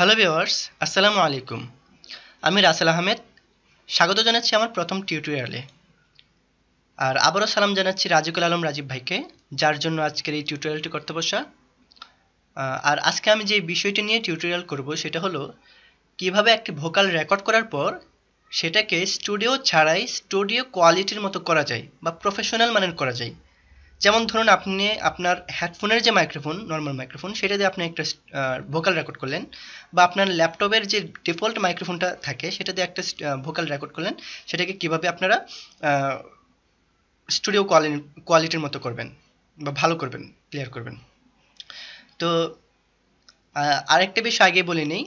Hello viewers, আসসালামু আলাইকুম। আমি রাসেল আহমেদ। স্বাগত জানাচ্ছি আমার প্রথম টিউটোরিয়ালে। আর আবারও সালাম জানাচ্ছি রাজিকুল আলম রাজীব ভাইকে, যার জন্য আজকের এই টিউটোরিয়ালটি করতে বসা। আর আজকে আমি যে বিষয়টি নিয়ে টিউটোরিয়াল করব সেটা হলো কিভাবে একটি ভোকাল রেকর্ড করার পর সেটাকে স্টুডিও ছাড়াই স্টুডিও কোয়ালিটির মতো করা যায় বা প্রফেশনাল মানের করা যায়। যেমন ধরুন আপনি আপনার হেডফোনের যে মাইক্রোফোন, নর্মাল মাইক্রোফোন, সেটা দিয়ে আপনি একটা ভোকাল রেকর্ড করলেন, বা আপনার ল্যাপটপের যে ডিফল্ট মাইক্রোফোনটা থাকে সেটা দিয়ে একটা ভোকাল রেকর্ড করলেন। সেটাকে কিভাবে আপনারা স্টুডিও কোয়ালিটির মতো করবেন বা ভালো করবেন, ক্লিয়ার করবেন। তো আরেকটা বিষয় আগে বলে নেই,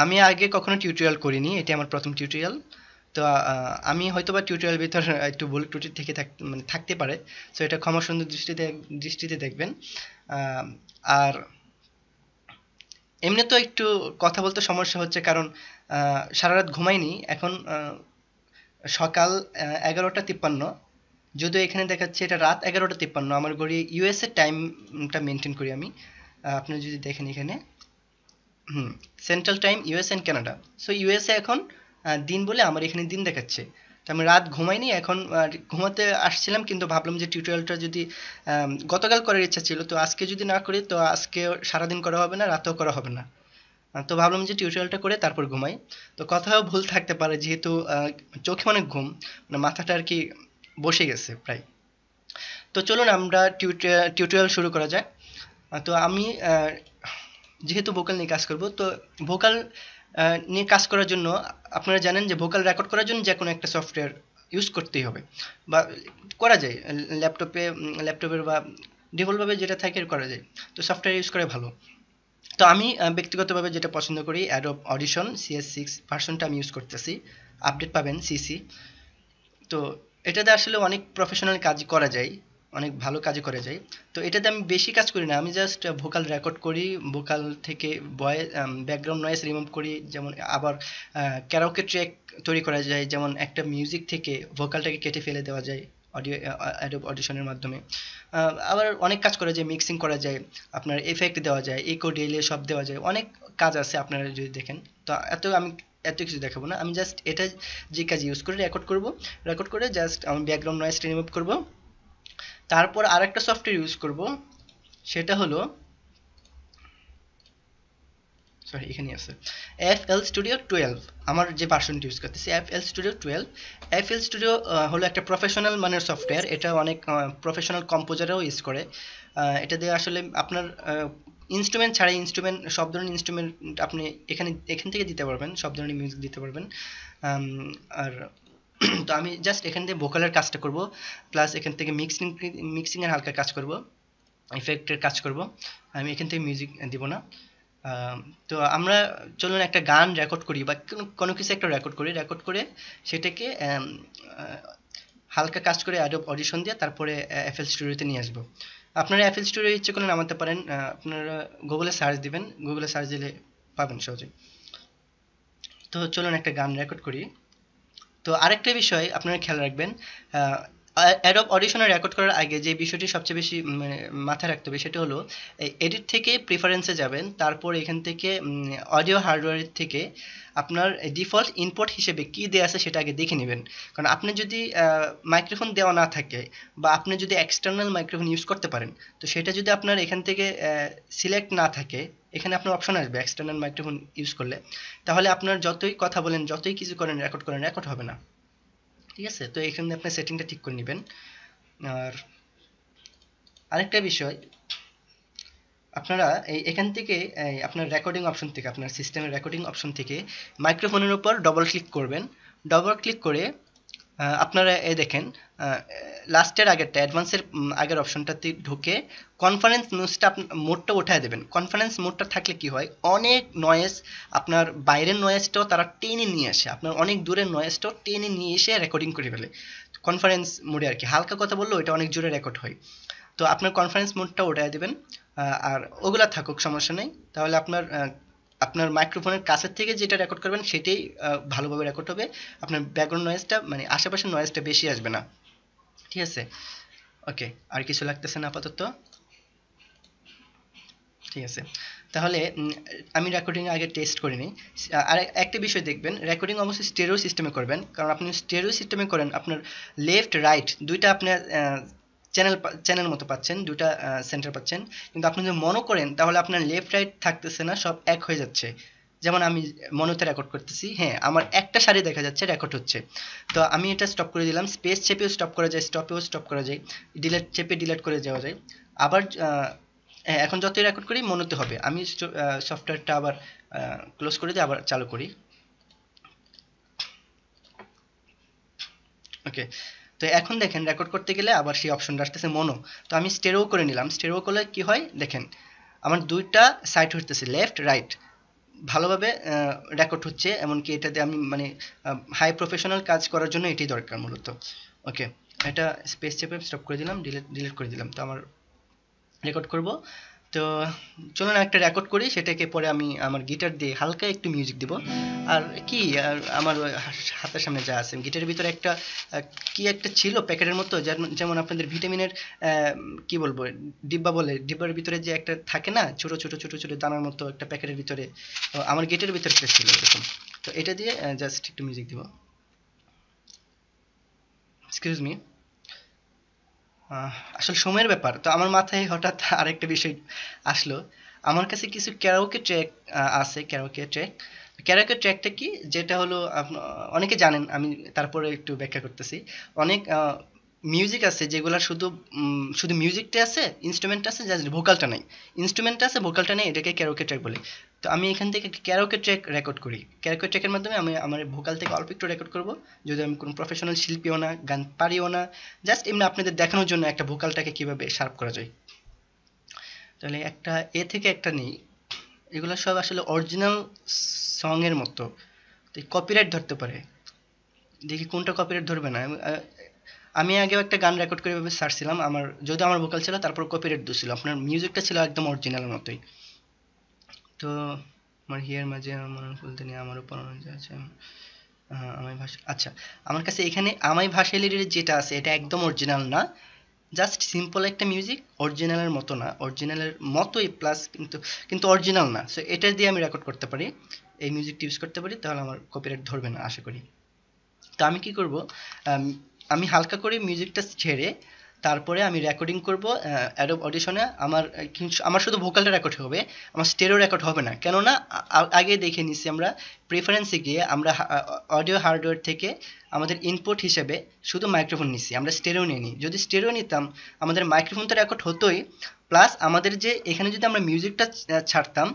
আমি আগে কখনো টিউটোরিয়াল করিনি, এটি আমার প্রথম টিউটোরিয়াল। তো আমি হয়তোবা টিউটোরিয়াল ভিতর একটু ভুল ত্রুটি থেকে মানে থাকতে পারে। সো এটা ক্ষমা সুন্দর দৃষ্টিতে দেখবেন। আর এমনি তো একটু কথা বলতে সমস্যা হচ্ছে, কারণ সারা রাত ঘুমাইনি। এখন সকাল 11:53। যদিও এখানে দেখাচ্ছে এটা রাত 11:53। আমার ঘড়ি ইউএসএ টাইমটা মেনটেন করি আমি। আপনি যদি দেখেন এখানে, central time US and Canada. So USA এখন দিন বলে আমার এখানে দিন দেখাচ্ছে। তো আমি রাত ঘুমাইনি, এখন ঘুমাতে আসছিলাম, কিন্তু ভাবলাম যে টিউটোরিয়ালটা যদি গতকাল করার ইচ্ছা ছিল, তো আজকে যদি না করি তো আজকে সারাদিন করা হবে না, রাতেও করা হবে না। তো ভাবলাম যে টিউটোরিয়ালটা করে তারপর ঘুমাই। তো কথাও ভুল থাকতে পারে, যেহেতু চোখে অনেক ঘুম, মানে মাথাটা আর কি বসে গেছে প্রায়। তো চলুন আমরা টিউটোরিয়াল শুরু করা যাক। তো আমি যেহেতু ভোকাল নিয়ে কাজ করব, তো ভোকাল নিয়ে কাজ করার জন্য আপনারা জানেন যে ভোকাল রেকর্ড করার জন্য যে কোনো একটা সফটওয়্যার ইউজ করতেই হবে, বা করা যায় ল্যাপটপের বা ডিফল্টভাবে যেটা থাকে করা যায়। তো সফটওয়্যার ইউজ করে ভালো। তো আমি ব্যক্তিগতভাবে যেটা পছন্দ করি, অ্যাডোব অডিশন CS6 ভার্সনটা আমি ইউজ করতেছি। আপডেট পাবেন CC। তো এটাতে আসলে অনেক প্রফেশনাল কাজ করা যায়, অনেক ভালো কাজ করা যায়। তো এটাতে আমি বেশি কাজ করি না, আমি জাস্ট ভোকাল রেকর্ড করি, ভোকাল থেকে ভয়েস ব্যাকগ্রাউন্ড নয়েজ রিমুভ করি। যেমন আবার ক্যারাওকে ট্র্যাক তৈরি করা যায়, যেমন একটা মিউজিক থেকে ভোকালটাকে কেটে ফেলে দেওয়া যায় অডিও অ্যাডোব অডিশনের মাধ্যমে। আবার অনেক কাজ করা যায়, মিক্সিং করা যায়, আপনার এফেক্ট দেওয়া যায়, ইকো ডিলে সব দেওয়া যায়, অনেক কাজ আছে আপনারা যদি দেখেন। তো আমি এত কিছু দেখাবো না, আমি জাস্ট এটা যে কাজ ইউজ করে রেকর্ড করব। রেকর্ড করে জাস্ট আমি ব্যাকগ্রাউন্ড নয়েজটা রিমুভ করব। তারপর আরেকটা সফটওয়্যার ইউজ করব, সেটা হলো, সরি এখানে আছে, FL Studio 12। আমার যে ভার্সনটি ইউজ করতেছি FL Studio 12। FL Studio হলো একটা প্রফেশনাল মানের সফটওয়্যার। এটা অনেক প্রফেশনাল কম্পোজারও ইউজ করে। এটা দিয়ে আসলে আপনার ইনস্ট্রুমেন্ট ছাড়াই, ইনস্ট্রুমেন্ট সব ধরনের ইনস্ট্রুমেন্ট আপনি এখান থেকে দিতে পারবেন, সব ধরনের মিউজিক দিতে পারবেন। আর তো আমি জাস্ট এখান থেকে ভোকালের কাজটা করব, প্লাস এখান থেকে মিক্সিংয়ের হালকা কাজ করব, ইফেক্টের কাজ করব। আমি এখান থেকে মিউজিক দিব না। তো আমরা চলুন একটা গান রেকর্ড করি, বা কোনো কিছু একটা রেকর্ড করি, রেকর্ড করে সেটাকে হালকা কাজ করে অ্যাডোব অডিশন দিয়ে তারপরে FL স্টুডিওতে নিয়ে আসবো। আপনারা FL স্টুডিও ইচ্ছে করলে নামাতে পারেন, আপনারা গুগলে সার্চ দিবেন, গুগলে সার্চ দিলে পাবেন সহজে। তো চলুন একটা গান রেকর্ড করি। তো আরেকটা বিষয় আপনারা খেয়াল রাখবেন, অ্যাডোব অডিশনে রেকর্ড করার আগে যে বিষয়টি সবচেয়ে বেশি মানে মাথায় রাখতে হবে সেটা হলো, এডিট থেকে প্রিফারেন্সে যাবেন, তারপর এখান থেকে অডিও হার্ডওয়্যার থেকে আপনার ডিফল্ট ইনপুট হিসেবে কী দেওয়া আছে সেটা আগে দেখে নেবেন। কারণ আপনি যদি মাইক্রোফোন দেওয়া না থাকে, বা আপনি যদি এক্সটার্নাল মাইক্রোফোন ইউজ করতে পারেন, তো সেটা যদি আপনার এখান থেকে সিলেক্ট না থাকে, এখানে আপনার অপশন আসবে এক্সটার্নাল মাইক্রোফোন ইউজ করলে, তাহলে আপনার যতই কথা বলেন, যতই কিছু করেন, রেকর্ড হবে না। ঠিক আছে, তো এখানে আপনার সেটিংটা ঠিক করে নেবেন। আর আরেকটা বিষয়, আপনারা এখান থেকে আপনার রেকর্ডিং অপশন থেকে, আপনার সিস্টেমের রেকর্ডিং অপশন থেকে মাইক্রোফোনের উপর ডবল ক্লিক করবেন। ডবল ক্লিক করে আপনারা দেখেন লাস্টের আগেরটা, অ্যাডভান্সের আগের অপশনটাতে ঢুকে কনফারেন্স মোডটা উঠায় দেবেন। কনফারেন্স মোডটা থাকলে কি হয়, অনেক নয়েজ, আপনার বাইরের নয়েজটাও তারা টেনে নিয়ে আসে, আপনার অনেক দূরের নয়েজটাও টেনে নিয়ে এসে রেকর্ডিং করে ফেলে। কনফারেন্স মোডে আর কি, হালকা কথা বললেও এটা অনেক জোরে রেকর্ড হয়। তো আপনার কনফারেন্স মোডটা উঠায় দেবেন। আর ওগুলা থাকুক, সমস্যা নেই। তাহলে আপনার মাইক্রোফোনের কাছের থেকে যেটা রেকর্ড করবেন সেটাই ভালোভাবে রেকর্ড হবে। আপনার ব্যাকগ্রাউন্ড নয়েজটা, মানে আশেপাশের নয়েজটা বেশি আসবে না। ঠিক আছে, ওকে। আর কিছু লাগতেছে না আপাতত, ঠিক আছে। তাহলে আমি রেকর্ডিং আগে টেস্ট করে নিই। আর একটা বিষয় দেখবেন, রেকর্ডিং অবশ্যই স্টেরিও সিস্টেমে করবেন, কারণ আপনি স্টেরিও সিস্টেমে করেন আপনার লেফট রাইট দুইটা আপনার চ্যানেল মতো পাচ্ছেন, দুইটা সেন্টার পাচ্ছেন। কিন্তু আপনি যদি মনো করেন তাহলে আপনার লেফট রাইট থাকতেছে না, সব এক হয়ে যাচ্ছে। যেমন আমি মনোতে রেকর্ড করতেছি, হ্যাঁ আমার একটা সারি দেখা যাচ্ছে রেকর্ড হচ্ছে। তো আমি এটা স্টপ করে দিলাম, স্পেস চেপেও স্টপ করা যায়, স্টপেও স্টপ করা যায়, ডিলেট চেপে ডিলেট করে যাওয়া যায়। আবার এখন যতই রেকর্ড করি মনোতে হবে। আমি সফটওয়্যারটা আবার ক্লোজ করে দিয়ে আবার চালু করি। ওকে, তো এখন দেখেন রেকর্ড করতে গেলে আবার সেই অপশনটা আসতেছে মনো। তো আমি স্টেরিও করে নিলাম। স্টেরিও করলে কি হয় দেখেন, আমার দুইটা সাইড হচ্ছে লেফট রাইট, ভালোভাবে রেকর্ড হচ্ছে। এমনকি এটাতে আমি মানে হাই প্রফেশনাল কাজ করার জন্য এটাই দরকার মূলত। ওকে, এটা স্পেস চেপে স্টপ করে দিলাম, ডিলিট করে দিলাম। তো আমার রেকর্ড করব। তো চলুন একটা রেকর্ড করি, সেটাকে পরে আমি আমার গিটার দিয়ে হালকা একটু মিউজিক দিব। আর কি আর আমার হাতের সামনে যা আছে, গিটারের ভিতরে একটা কি একটা ছিল প্যাকেটের মতো, যেমন আপনাদের ভিটামিনের কি বলবো ডিব্বা বলে, ডিব্বার ভিতরে যে একটা থাকে না ছোট ছোট ছোট ছোট দানার মতো একটা প্যাকেটের ভিতরে, আমার গিটারের ভিতরে একটা ছিল এরকম। তো এটা দিয়ে জাস্ট একটু মিউজিক দিব। এক্সকিউজ মি, আসলে সময়ের ব্যাপার, তো আমার মাথায় হঠাৎ আরেকটা বিষয় আসলো। আমার কাছে কিছু ক্যারাওকে ট্র্যাক আছে, ক্যারাওকে ট্র্যাকটা কি, যেটা হলো অনেকে জানেন, আমি তারপরে একটু ব্যাখ্যা করতেছি। অনেক মিউজিক আছে যেগুলা শুধু মিউজিকটা আছে, ইনস্ট্রুমেন্ট আছে, জাস্ট ভোকালটা নাই। ইনস্ট্রুমেন্ট আছে, ভোকালটা নেই, এটাকে ক্যারাওকে ট্র্যাক বলে। তো আমি এখান থেকে একটা ক্যারাওকে ট্র্যাক রেকর্ড করি। ক্যারাওকে ট্র্যাকের মাধ্যমে আমি আমার ভোকাল থেকে অল্প একটু রেকর্ড করব, যদি আমি কোনো প্রফেশনাল শিল্পীও না, গান পারিও না, জাস্ট এমনি আপনাদের দেখানোর জন্য একটা ভোকালটাকে কিভাবে শার্প করা যায়। তাহলে একটা থেকে একটা নেই, এগুলো সব আসলে অরিজিনাল সং এর মতো, তো কপিরাইট ধরতে পারে। দেখি কোনটা কপিরাইট ধরবে না। আমি আগেও একটা গান রেকর্ড করে এভাবে ছাড়ছিলাম, যদিও আমার ভোকাল ছিল, তারপর কপিরাইট দিছিল। আপনার মিউজিকটা ছিল একদম অরিজিনালের মতোই। তো আমার হিয়ার মাঝে আমার বলতে নিয়ে আমার উপর আছে আমায় ভাষা, আচ্ছা আমার কাছে এখানে আমায় ভাষালির যেটা আছে এটা একদম অরিজিনাল না, জাস্ট সিম্পল একটা মিউজিক, অরিজিনালের মতো না, অরিজিনালের মতোই প্লাস কিন্তু অরিজিনাল না। সো এটা দিয়ে আমি রেকর্ড করতে পারি, এই মিউজিকটা ইউজ করতে পারি, তাহলে আমার কপিরাইট ধরবে না আশা করি। তো আমি কি করব, আমি হালকা করে মিউজিকটা ছেড়ে তারপরে আমি রেকর্ডিং করব অ্যাডোব অডিশনে। আমার শুধু ভোকালটা রেকর্ড হবে, আমার স্টেরিও রেকর্ড হবে না। কেননা আগে দেখে নিছি আমরা প্রেফারেন্সে গিয়ে আমরা অডিও হার্ডওয়্যার থেকে আমাদের ইনপুট হিসেবে শুধু মাইক্রোফোন নিছি, আমরা স্টেরিও নিইনি। যদি স্টেরিও নিতাম আমাদের মাইক্রোফোন তো রেকর্ড হতোই, প্লাস আমাদের যে এখানে যদি আমরা মিউজিকটা ছাড়তাম,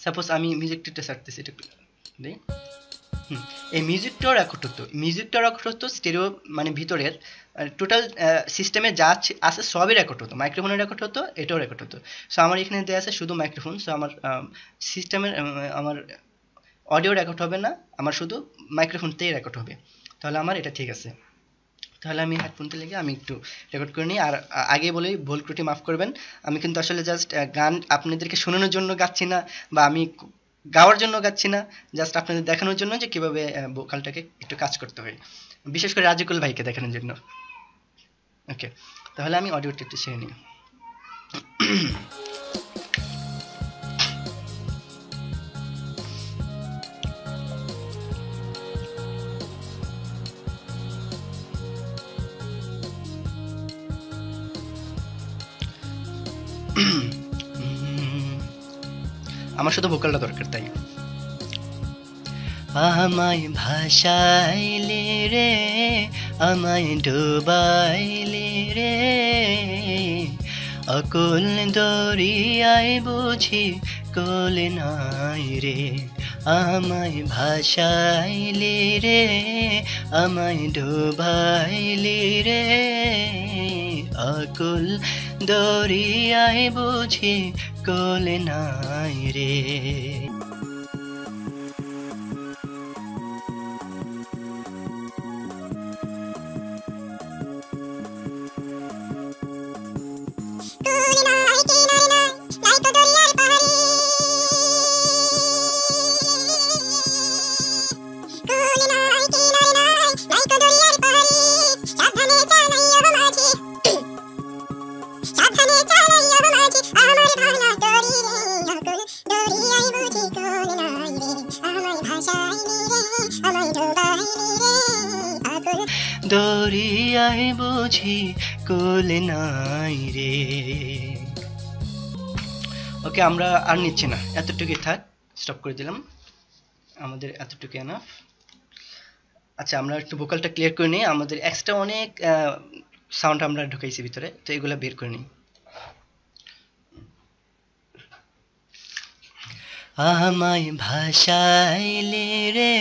সাপোজ আমি মিউজিকটা ছাড়তেছি, এটা দিই, এই মিউজিকটাও রেকর্ড হতো স্টেরিও, মানে ভিতরের টোটাল সিস্টেমে যা আছে সবই রেকর্ড হতো, মাইক্রোফোনে রেকর্ড হতো, এটাও রেকর্ড হতো। সো আমার এখানে দেওয়া আছে শুধু মাইক্রোফোন, সো আমার সিস্টেমের আমার অডিও রেকর্ড হবে না, আমার শুধু মাইক্রোফোনতেই রেকর্ড হবে। তাহলে আমার এটা ঠিক আছে। তাহলে আমি হেডফোনতে লেগে আমি একটু রেকর্ড করে নিই। আর আগে বলি, ভুল ত্রুটি মাফ করবেন, আমি কিন্তু আসলে জাস্ট গান আপনাদেরকে শোনানোর জন্য গাচ্ছি না, বা আমি গাওয়ার জন্য গাচ্ছি না, জাস্ট আপনাদের দেখানোর জন্য যে কীভাবে ভোকালটাকে একটু কাজ করতে হয়, বিশেষ করে রাজিকুল ভাইকে দেখানোর জন্য। ওকে, তাহলে আমি অডিওটা একটু ছেড়ে নিই। আমার শুধু ভোকালটা দরকার, তাই আমায় ভাসাইলে রে, আমায় ডুবাইলে রে, অকুল দরিয়ায় বুঝি কোল নাই রে। আমায় ভাসাইলে রে, আমায় ডুবাইলে রে, অকুল দরিয়ায় বুঝি কোল নাই রে। সাবধানে চালাইয়া মাঝি আমার ভাঙা তরি রে, দরিয়ায় বুঝি কুল নাই রে। ওকে, আমরা আর নিচ্ছি না, এতটুকুই থাক, স্টপ করে দিলাম, আমাদের এতটুকু এনাফ। আচ্ছা, আমরা একটু ভোকালটা ক্লিয়ার করে নিই, আমাদের এক্সট্রা অনেক সাউন্ড আমরা ঢুকাইছি ভিতরে, তো এগুলো বের করে নিই। আমায় ভাসাইলে রে।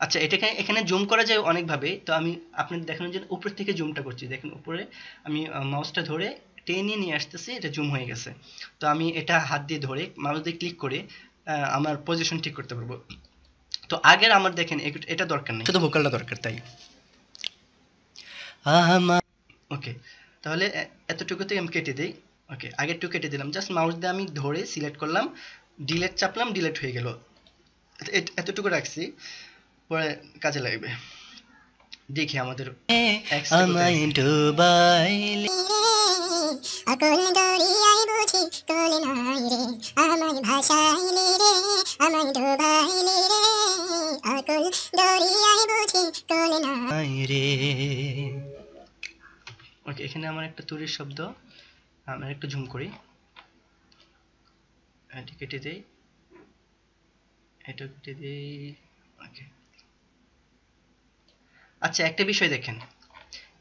আচ্ছা, এটাকে এখানে জুম করা যায় অনেকভাবে, তো আমি আপনাদের দেখানোর জন্য উপর থেকে জুমটা করছি। দেখেন উপরে আমি মাউসটা ধরে টেনে নিয়ে আসতেছি, এটা জুম হয়ে গেছে। তো আমি এটা হাত দিয়ে ধরে মাউস দিয়ে ক্লিক করে আমার পজিশন ঠিক করতে পারবো। তো আগের আমার দেখেন এটা দরকার নেই, শুধু ভোকালটা দরকার, তাই ওকে। তাহলে এতটুকুতে আমি কেটে দিই। ওকে, আগেরটু কেটে দিলাম, জাস্ট মাউস দিয়ে আমি ধরে সিলেক্ট করলাম, ডিলেট চাপলাম, ডিলেট হয়ে গেল। এতটুকু রাখছি, পরে কাজে লাগবে। দেখি আমাদের আমায় ডুবাইলে আকুল দরিয়ায় বুঝি কুল নাই রে, আমায় ভাসাইলে রে, আমায় ডুবাইলে রে, আকুল দরিয়ায় বুঝি কুল নাই রে। ওকে, এখানে আমার একটা তুরির শব্দ, আমরা একটু ঝুম করি, এটা কেটে দেই, এটা কেটে দেই। ওকে, আচ্ছা একটা বিষয় দেখেন,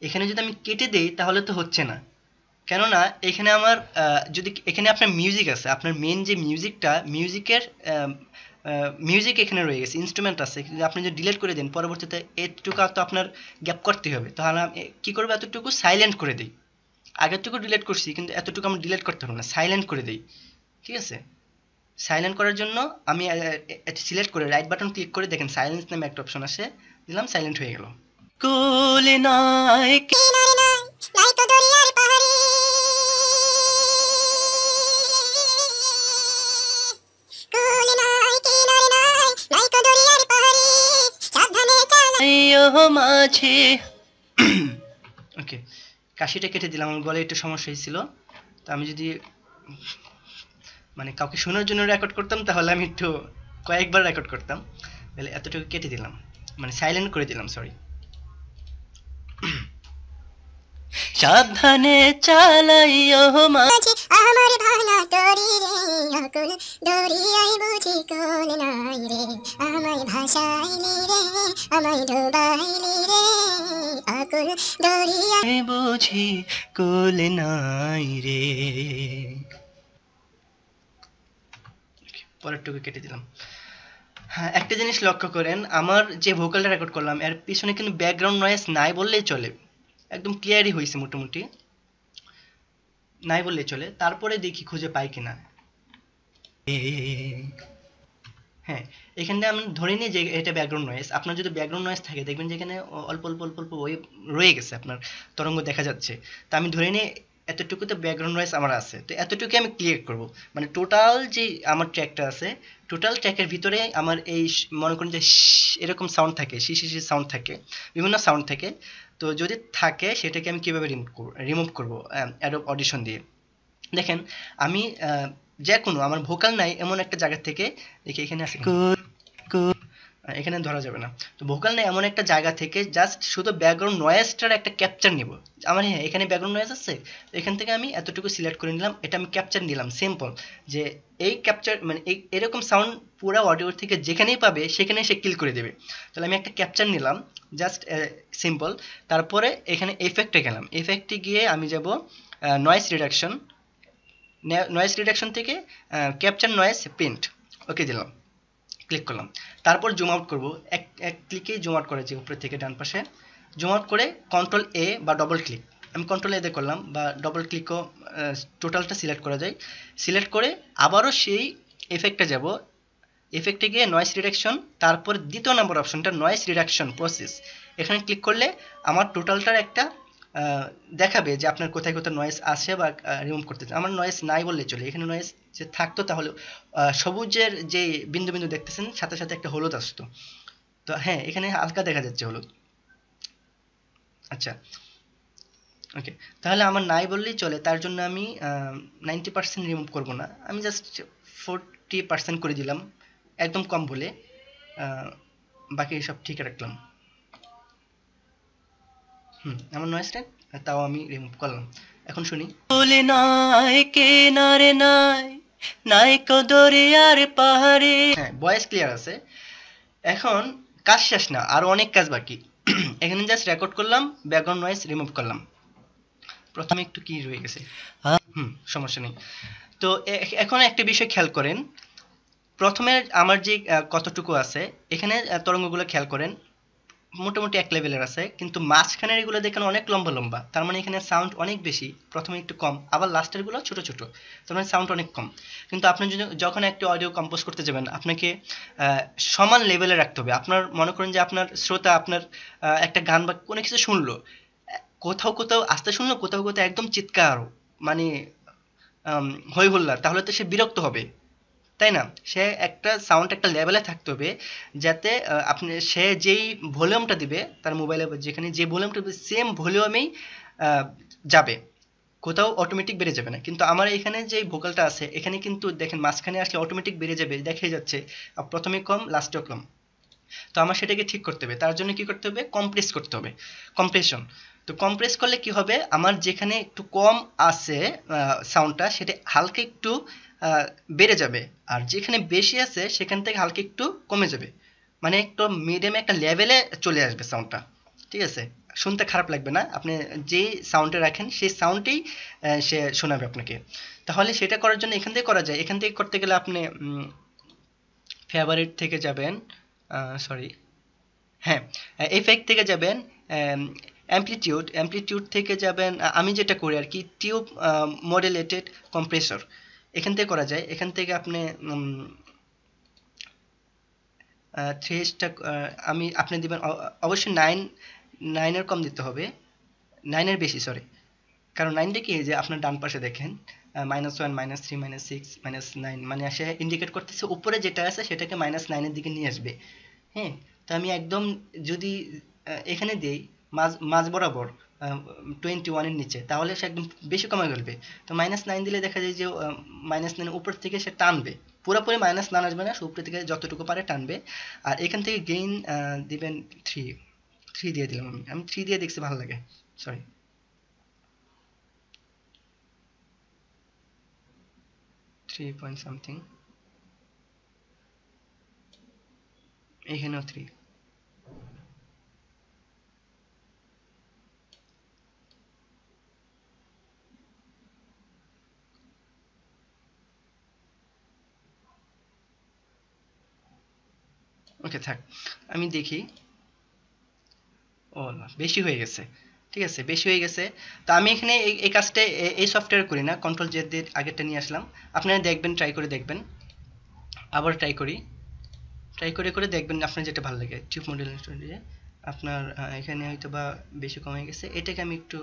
এখানে যদি আমি কেটে দেই তাহলে তো হচ্ছে না, কেননা এখানে আমার যদি এখানে আপনার মিউজিক আছে, আপনার মেন যে মিউজিকটা, মিউজিক এখানে রয়ে গেছে, ইনস্ট্রুমেন্ট আছে, যদি আপনি যদি ডিলিট করে দেন পরবর্তীতে এতটুকু তো আপনার গ্যাপ করতে হবে, তাহলে আমি কী করবো, এতটুকু সাইলেন্ট করে দিই। আগেরটুকু ডিলিট করছি কিন্তু এতটুকু আমি ডিলিট করতে পারবো না, সাইলেন্ট করে দিই। ঠিক আছে, সাইলেন্ট করার জন্য আমি সিলেক্ট করে রাইট বাটন ক্লিক করে দেখেন সাইলেন্স নামে একটা অপশন আসে, দিলাম, সাইলেন্ট হয়ে গেল। কোলে নাই কিনারে নাই নাই তো দরিয়ার পাহাড়ি, কোলে নাই কিনারে নাই নাই তো দরিয়ার পাহাড়ি, সাবধানে চালাই ও মাঝি। ওকে, কাশিটা কেটে দিলাম, আমার গলায় একটু সমস্যা হয়েছিল, তো আমি যদি মানে কাউকে শোনার জন্য রেকর্ড করতাম তাহলে আমি একটু কয়েকবার রেকর্ড করতাম, তাহলে এতটুকু কেটে দিলাম, মানে সাইলেন্ট করে দিলাম, সরি। সাবধানে চালাইও মাঝি আমার ভাঙা তরি রে, আকুল দরিয়ায় বুঝি কুল নাই রে, আমায় ভাসাইলি রে, আমায় ডুবাইলি রে, আকুল দরিয়ায় বুঝি কুল নাই রে। পরেরটুকু কেটে দিলাম। হ্যাঁ, একটা জিনিস লক্ষ্য করেন, আমার যে ভোকালটা রেকর্ড করলাম এর পিছনে কিন্তু ব্যাকগ্রাউন্ড নয়েজ নাই বললেই চলে, একদম ক্লিয়ারই হয়েছে, মোটামুটি নাই বললেই চলে। তারপরে দেখি খুঁজে পাই কিনা। হ্যাঁ, এখানে আমি ধরে নিই যে এটা ব্যাকগ্রাউন্ড নয়েজ। আপনার যদি ব্যাকগ্রাউন্ড নয়েজ থাকে দেখবেন যে এখানে অল্প অল্প অল্প অল্প ওয়েভ রয়ে গেছে, আপনার তরঙ্গ দেখা যাচ্ছে। তো আমি ধরে নিই এতটুকুতে ব্যাকগ্রাউন্ড নয়েজ আমার আছে, তো এতটুকু আমি ক্লিয়ার করব। মানে টোটাল যে আমার ট্র্যাকটা আছে, টোটাল ট্র্যাকের ভিতরে আমার এই মনে করেন যে এরকম সাউন্ড থাকে, শি শি শি সাউন্ড থাকে, বিভিন্ন সাউন্ড থাকে। তো যদি থাকে সেটাকে আমি কীভাবে রিমুভ করবো? অ্যাডোব অডিশন দিয়ে। দেখেন আমি যে কোনো আমার ভোকাল নাই এমন একটা জায়গা থেকে, দেখি এখানে আছে, এখানে ধরা যাবে না, তো ভোকাল নেই এমন একটা জায়গা থেকে জাস্ট শুধু ব্যাকগ্রাউন্ড নয়েজটার একটা ক্যাপচার নিব। আমার হ্যাঁ এখানে ব্যাকগ্রাউন্ড নয়েজ আছে, তো এখান থেকে আমি এতটুকু সিলেক্ট করে নিলাম, এটা আমি ক্যাপচার নিলাম, সিম্পল। যে এই ক্যাপচার মানে এরকম সাউন্ড পুরো অডিও থেকে যেখানেই পাবে সেখানেই সে কিল করে দেবে। তাহলে আমি একটা ক্যাপচার নিলাম, জাস্ট সিম্পল। তারপরে এখানে এফেক্টে গেলাম, এফেক্টে গিয়ে আমি যাব নয়েজ রিডাকশন, নয়েজ রিডাকশন থেকে ক্যাপচার নয়েজ প্রিন্ট, ওকে দিলাম, ক্লিক করলাম। তারপর জুম আউট করবো, এক ক্লিকেই জুম আউট করেছি উপরে থেকে ডান পাশে। জুম আউট করে কন্ট্রোল এ বা ডবল ক্লিক, আমি কন্ট্রোল এ দিয়ে করলাম, বা ডবল ক্লিকও টোটালটা সিলেক্ট করা যায়। সিলেক্ট করে আবারও সেই এফেক্টে যাব, এফেক্টে গিয়ে নয়েজ রিডাকশন, তারপর দ্বিতীয় নম্বর অপশনটা নয়েজ রিডাকশন প্রসেস, এখানে ক্লিক করলে আমার টোটালটার একটা দেখাবে যে আপনার কোথায় কোথায় নয়েজ আসে বা রিমুভ করতে চান। আমার নয়েজ নাই বললে চলে, এখানে নয়েজ যে থাকতো তাহলে সবুজের যে বিন্দু বিন্দু দেখতেছেন সাথে সাথে একটা হলুদ আসতো, তো হ্যাঁ এখানে হালকা দেখা যাচ্ছে হলুদ। আচ্ছা ওকে, তাহলে আমার নাই বললেই চলে, তার জন্য আমি 90% রিমুভ করবো না, আমি জাস্ট 40% করে দিলাম, একদম কম বলে, বাকি সব ঠিক রাখলাম। আমার নয়েজ রেট তাও আমি রিমুভ করলাম। এখন শুনি। বলে নাই কেনারে নাই নাই কদরিয়ার পাহাড়ে। হ্যাঁ, ভয়েস ক্লিয়ার আছে। এখন কাজ শেষ না, আরো অনেক কাজ বাকি। এখানে জাস্ট রেকর্ড করলাম, ব্যাকগ্রাউন্ড নয়েজ রিমুভ করলাম। প্রথমে একটু কি রয়ে গেছে, সমস্যা নেই। তো এখন একটা বিষয় খেয়াল করেন, প্রথমে আমার যে কতটুকু আছে এখানে তরঙ্গগুলো খেয়াল করেন, মোটামুটি এক লেভেলের আছে, কিন্তু মাঝখানের এগুলো দেখেন অনেক লম্বা লম্বা, তার মানে এখানে সাউন্ড অনেক বেশি, প্রথমে একটু কম, আবার লাস্টের গুলো ছোট ছোট, তার মানে সাউন্ড অনেক কম। কিন্তু আপনি যখন একটা অডিও কম্পোজ করতে যাবেন, আপনাকে সমান লেভেলে রাখতে হবে। আপনার মনে করেন যে আপনার শ্রোতা আপনার একটা গান বা কোনো কিছু শুনলো, কোথাও কোথাও আস্তে শুনলো, কোথাও কোথাও একদম চিৎকার, মানে হই হুল্লার, তাহলে তো সে বিরক্ত হবে, তাই না? সে একটা সাউন্ড একটা লেভেলে থাকতে হবে, যাতে আপনি সে যেই ভলিউমটা দিবে তার মোবাইলে, যেখানে যে ভলিউমটা দিবে সেম ভলিউমেই যাবে, কোথাও অটোমেটিক বেড়ে যাবে না। কিন্তু আমার এখানে যে ভোকালটা আছে এখানে কিন্তু দেখেন মাঝখানে আসলে অটোমেটিক বেড়ে যাবে, দেখে যাচ্ছে প্রথমে কম লাস্টেও কম। তো আমার সেটাকে ঠিক করতে হবে, তার জন্য কি করতে হবে, কম্প্রেস করতে হবে, কম্প্রেশন। তো কম্প্রেস করলে কি হবে, আমার যেখানে একটু কম আছে সাউন্ডটা, সেটা হালকা একটু বেড়ে যাবে, আর যেখানে বেশি আছে সেখান থেকে হালকা একটু কমে যাবে, মানে একটু মিডিয়াম একটা লেভেলে চলে আসবে সাউন্ডটা। ঠিক আছে, শুনতে খারাপ লাগবে না, আপনি যে সাউন্ডে রাখেন সেই সাউন্ডেই সে শোনাবে আপনাকে। তাহলে সেটা করার জন্য এখান থেকে করা যায়, এখান থেকে করতে গেলে আপনি ফেভারিট থেকে যাবেন, সরি, হ্যাঁ, ইফেক্ট থেকে যাবেন, অ্যামপ্লিটিউড থেকে যাবেন, আমি যেটা করি আর কি, টিউব মডুলেটেড কম্প্রেসর, এখান থেকে করা যায়। এখান থেকে আপনি থ্রেশটা আপনি দিবেন অবশ্যই নাইনের কম দিতে হবে, নাইনের বেশি, সরি, কারণ নাইনটা কি, যে আপনার ডান পাশে দেখেন -1 -3 -6 -9, মানে সে ইন্ডিকেট করতেছে উপরে যেটা আছে সেটাকে -9-এর দিকে নিয়ে আসবে। হ্যাঁ, তো আমি একদম যদি এখানে দেই মাঝ বরাবর 21-এর নিচে, তাহলে সে একদম বেশি কমে ফেলবে। তো -9 দিলে দেখা যায় যে -9 উপর থেকে সে টানবে, পুরোপুরি -9 আসবে না, সে উপর থেকে যতটুকু পারে টানবে। আর এখান থেকে গেইন দিবেন 3, 3 দিয়ে দিলাম, আমি 3 দিয়ে দেখছি ভালো লাগে, সরি, 3 পয়েন্ট সামথিং, এখানেও 3। ওকে থাক, আমি দেখি, ও না, বেশি হয়ে গেছে, ঠিক আছে, বেশি হয়ে গেছে। তো আমি এখানে এই কাজটা এই সফটওয়্যার করি না, কন্ট্রোল জেড দিয়ে আগেরটা নিয়ে আসলাম। আপনারা দেখবেন, ট্রাই করে দেখবেন, আবার ট্রাই করি, ট্রাই করে করে দেখবেন আপনার যেটা ভালো লাগে। টিউব মডেল দিয়ে আপনার এখানে হয়তো বা বেশি কমে গেছে, এটাকে আমি একটু,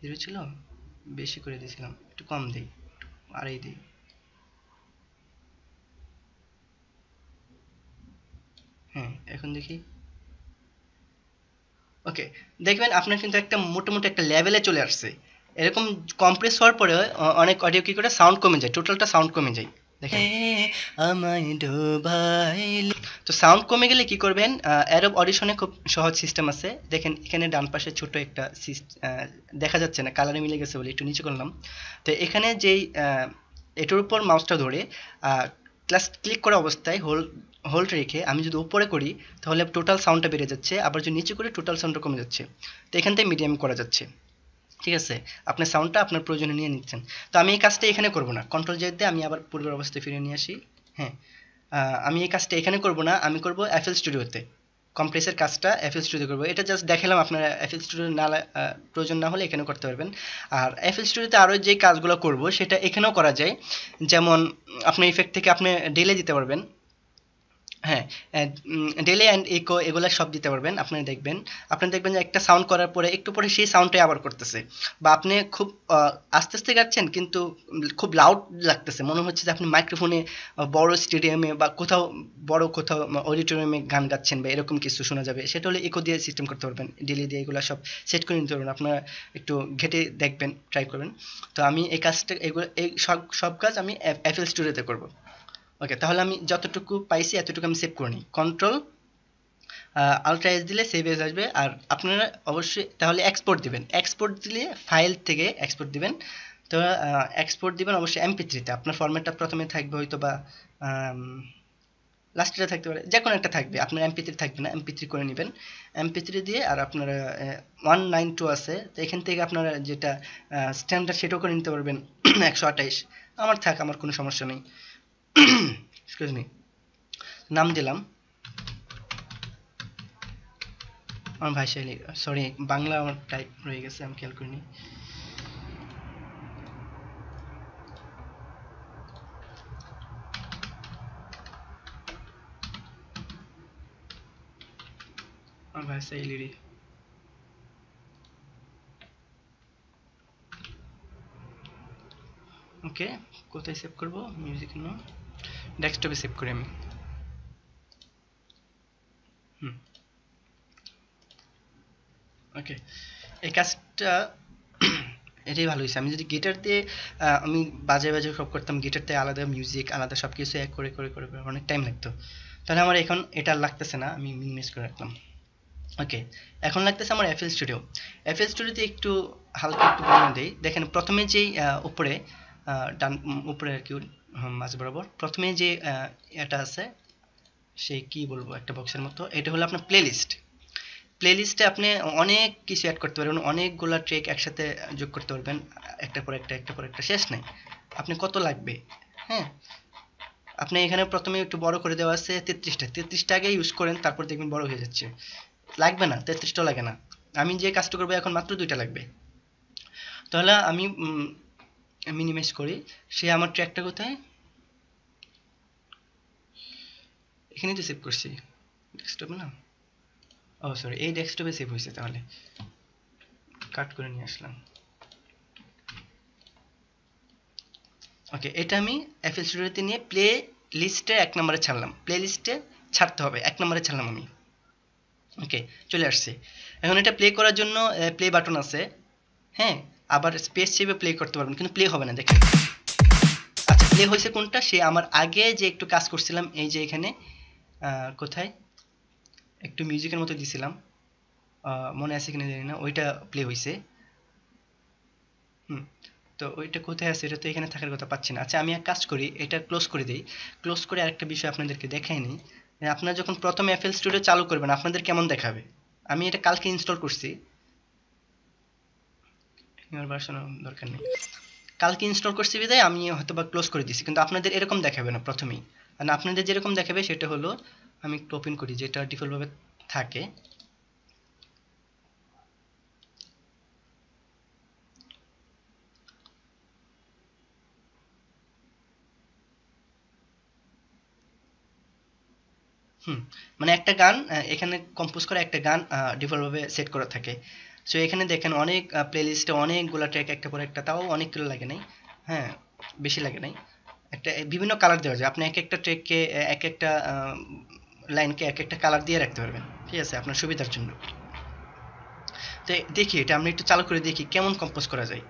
0 ছিল, বেশি করে দিয়েছিলাম, একটু কম দিই, আড়াই দিই, হ্যাঁ, এখন দেখি, ওকে, দেখবেন আপনার কিন্তু একটা মোটামুটি একটা লেভেলে চলে আসছে। এরকম কম্প্রেস হওয়ার পরে অনেক অডিও কি করে সাউন্ড কমে যায়, টোটালটা সাউন্ড কমে যায়, দেখেন। আমায় ডোবাইলে, তো সাউন্ড কমে গেলে কি করবেন, অ্যাডোব অডিশনে খুব সহজ সিস্টেম আছে, দেখেন এখানে ডান পাশে ছোট একটা দেখা যাচ্ছে না, কালারে মিলে গেছে বলে একটু নিচে করলাম। তো এখানে যেই এটার উপর মাউসটা ধরে ক্লিক করা অবস্থায় হোল্ড রেখে আমি যদি উপরে করি তাহলে টোটাল সাউন্ডটা বেড়ে যাচ্ছে, আবার যদি নিচে করি টোটাল সাউন্ডটা কমে যাচ্ছে। তো এখান থেকে মিডিয়াম করা যাচ্ছে, ঠিক আছে, আপনার সাউন্ডটা আপনার প্রয়োজনে নিয়ে নিচ্ছেন। তো আমি এই কাজটা এখানে করব না, কন্ট্রোল জেড দিয়ে আমি আবার পূর্বের অবস্থায় ফিরে নিয়ে আসি। হ্যাঁ, আমি এই কাজটা এখানে করব না, আমি করব এফএল স্টুডিওতে, কম্প্রেসের কাজটা এফএল স্টুডিও করবো। এটা জাস্ট দেখালাম, আপনারা এফএল স্টুডিও না প্রয়োজন না হলে এখানে করতে পারবেন। আর এফএল স্টুডিওতে আরও যে কাজগুলো করব সেটা এখানেও করা যায়, যেমন আপনার ইফেক্ট থেকে আপনি ডিলে দিতে পারবেন, হ্যাঁ, ডিলে অ্যান্ড ইকো এগুলা সব দিতে পারবেন। আপনি দেখবেন যে একটা সাউন্ড করার পরে একটু পরে সেই সাউন্ডটাই আবার করতেছে, বা আপনি খুব আস্তে আস্তে গাচ্ছেন কিন্তু খুব লাউড লাগতেছে, মনে হচ্ছে যে আপনি মাইক্রোফোনে বড় স্টেডিয়ামে বা কোথাও অডিটোরিয়ামে গান গাচ্ছেন, বা এরকম কিছু শোনা যাবে, সেটা হলে ইকো দিয়ে সিস্টেম করতে পারবেন, ডিলে দিয়ে এগুলো সব সেট করে নিতে পারবেন। আপনারা একটু ঘেটে দেখবেন, ট্রাই করবেন। তো আমি এই কাজটা, এগুলো এই সব কাজ আমি এফএল স্টুডিওতে করব। ওকে, তাহলে আমি যতটুকু পাইছি এতটুকু আমি সেভ করে নিই, কন্ট্রোল আলট্রা এস দিলে সেভ এজ আসবে। আর আপনারা অবশ্যই তাহলে এক্সপোর্ট দিবেন, এক্সপোর্ট দিলে ফাইল থেকে এক্সপোর্ট দিবেন। তো এক্সপোর্ট দিবেন অবশ্যই এমপি3তে। আপনার ফরম্যাটটা প্রথমে থাকবে হয়তো বা লাস্টে থাকতে পারে, যে কোনো একটা থাকবে, আপনার এমপি3 থাকবে না, এমপি3 করে নেবেন। এমপি3 দিয়ে আর আপনারা 192 আছে, তো এখান থেকে আপনারা যেটা স্ট্যান্ডার্ড সেটাও করে নিতে পারবেন 128। আমার থাক, আমার কোনো সমস্যা নেই। এক্সকিউজ মি, নাম দিলাম আমার ভাষায়, সরি বাংলা আমার টাইপ রয়ে গেছে, আমি খেয়াল করিনি। আমার ভাষায় লিরি, ওকে। কোথায় সেভ করব? মিউজিক নো, ডেস্কটপে সেভ করি আমি। ওকে, এই কাজটা এটাই ভালো হয়েছে। আমি যদি গিটার দিয়ে আমি বাজে বাজে সব করতাম, গিটার দিয়ে আলাদা মিউজিক আলাদা সব কিছু এক করে করে করে করে অনেক টাইম লাগতো। তাহলে আমার এখন এটা আর লাগতেছে না, আমি মিনিমাইজ করে রাখলাম। ওকে, এখন লাগতেছে আমার এফএল স্টুডিও। এফএল স্টুডিওতে একটু হালকা একটু বানিয়ে দেই। দেখেন প্রথমে যেই উপরে ডান উপরে আর কি মাঝ বরাবর প্রথমে যে এটা আছে, সেই কি বলবো একটা বক্সের মতো, এটা হলো আপনার প্লেলিস্ট। প্লেলিস্টে আপনি অনেক কিছু অ্যাড করতে পারবেন, অনেকগুলা ট্র্যাক একসাথে যোগ করতে পারবেন, একটা পর একটা একটা পর একটা, শেষ নাই। আপনি কত লাগবে, হ্যাঁ, আপনি এখানে প্রথমে একটু বড় করে দেওয়া আছে 33টা, 33টা আগে ইউজ করেন, তারপর দেখবেন বড় হয়ে যাচ্ছে। লাগবে না, 33টাও লাগে না। আমি যে কাজটা করবো এখন মাত্র 2টা লাগবে। তাহলে আমি মিনিমাইজ করি। সে আমার ট্র্যাকটা কোথায়, এখানেই তো সেভ করছি ডেস্কটপে না, ও সরি এই ডেস্কটপে সেভ হয়েছে, তাহলে কাট করে নিয়ে আসলাম। ওকে, এটা আমি এফএল স্টুডিওতে নিয়ে প্লে লিস্টে 1 নম্বরে ছাড়লাম, প্লে লিস্টে ছাড়তে হবে 1 নম্বরে ছাড়লাম আমি। ওকে, চলে আসছে। এখন এটা প্লে করার জন্য প্লে বাটন আছে, হ্যাঁ, আবার স্পেস চেপে প্লে করতে পারবেন, কিন্তু প্লে হবে না, দেখেন। আচ্ছা, প্লে হয়েছে কোনটা, সে আমার আগে যে একটু কাজ করছিলাম, এই যে এখানে কোথায় একটু মিউজিকের মতো দিছিলাম, মনে আছে কিনা জানি না, ওইটা প্লে হয়েছে। তো ওইটা কোথায় আছে, এটা তো এখানে থাকার কথা পাচ্ছি না। আচ্ছা, আমি এক কাজ করি, এটা ক্লোজ করে দিই। ক্লোজ করে আরেকটা বিষয় আপনাদেরকে দেখাই নিই। আপনারা যখন প্রথমে এফএল স্টুডিও চালু করবেন আপনাদের কেমন দেখাবে। আমি এটা কালকে ইনস্টল করছি, ভার্সন দরকার নেই, কালকে ইনস্টল করছি বিধায় আমি হয়তো বা ক্লোজ করে দিছি, কিন্তু আপনাদের এরকম দেখাবে না প্রথমেই। আর আপনাদের যেরকম দেখাবে সেটা হলো, আমি একটু ওপেন করি যেটা ডিফল্ট ভাবে থাকে। মানে একটা গান এখানে কম্পোজ করা একটা গান ডিফল্ট ভাবে সেট করা থাকে। সো এখানে দেখেন অনেক প্লেলিস্টে অনেকগুলা ট্র্যাক একটা পর একটা, তাও অনেকগুলো লাগে নাই, হ্যাঁ, বেশি লাগে নাই। একটা বিভিন্ন কালার দেওয়া যায়, আপনি এক একটা ট্র্যাককে এক একটা লাইনকে এক একটা কালার দিয়ে রাখতে পারবেন, ঠিক আছে, আপনার সুবিধার জন্য। তো দেখি এটা আমরা একটু চালু করে দেখি কেমন কম্পোজ করা যায়,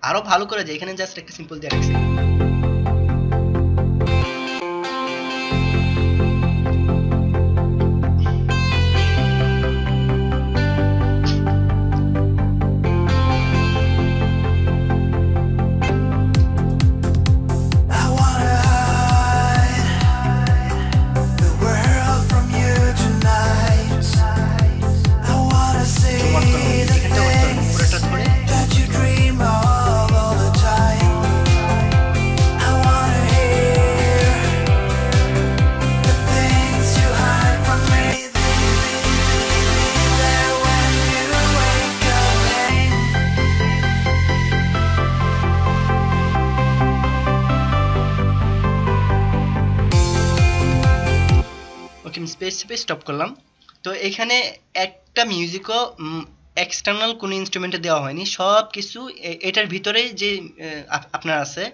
আরো ভালো করা যায়। এখানে জাস্ট একটা সিম্পল দিয়ে রাখছি। স্পেস স্পেস স্টপ করলাম। তো এখানে একটা মিউজিকও এক্সটার্নাল কোনো ইনস্ট্রুমেন্টে দেওয়া হয়নি, সব কিছু এটার ভিতরে যে আপনার আছে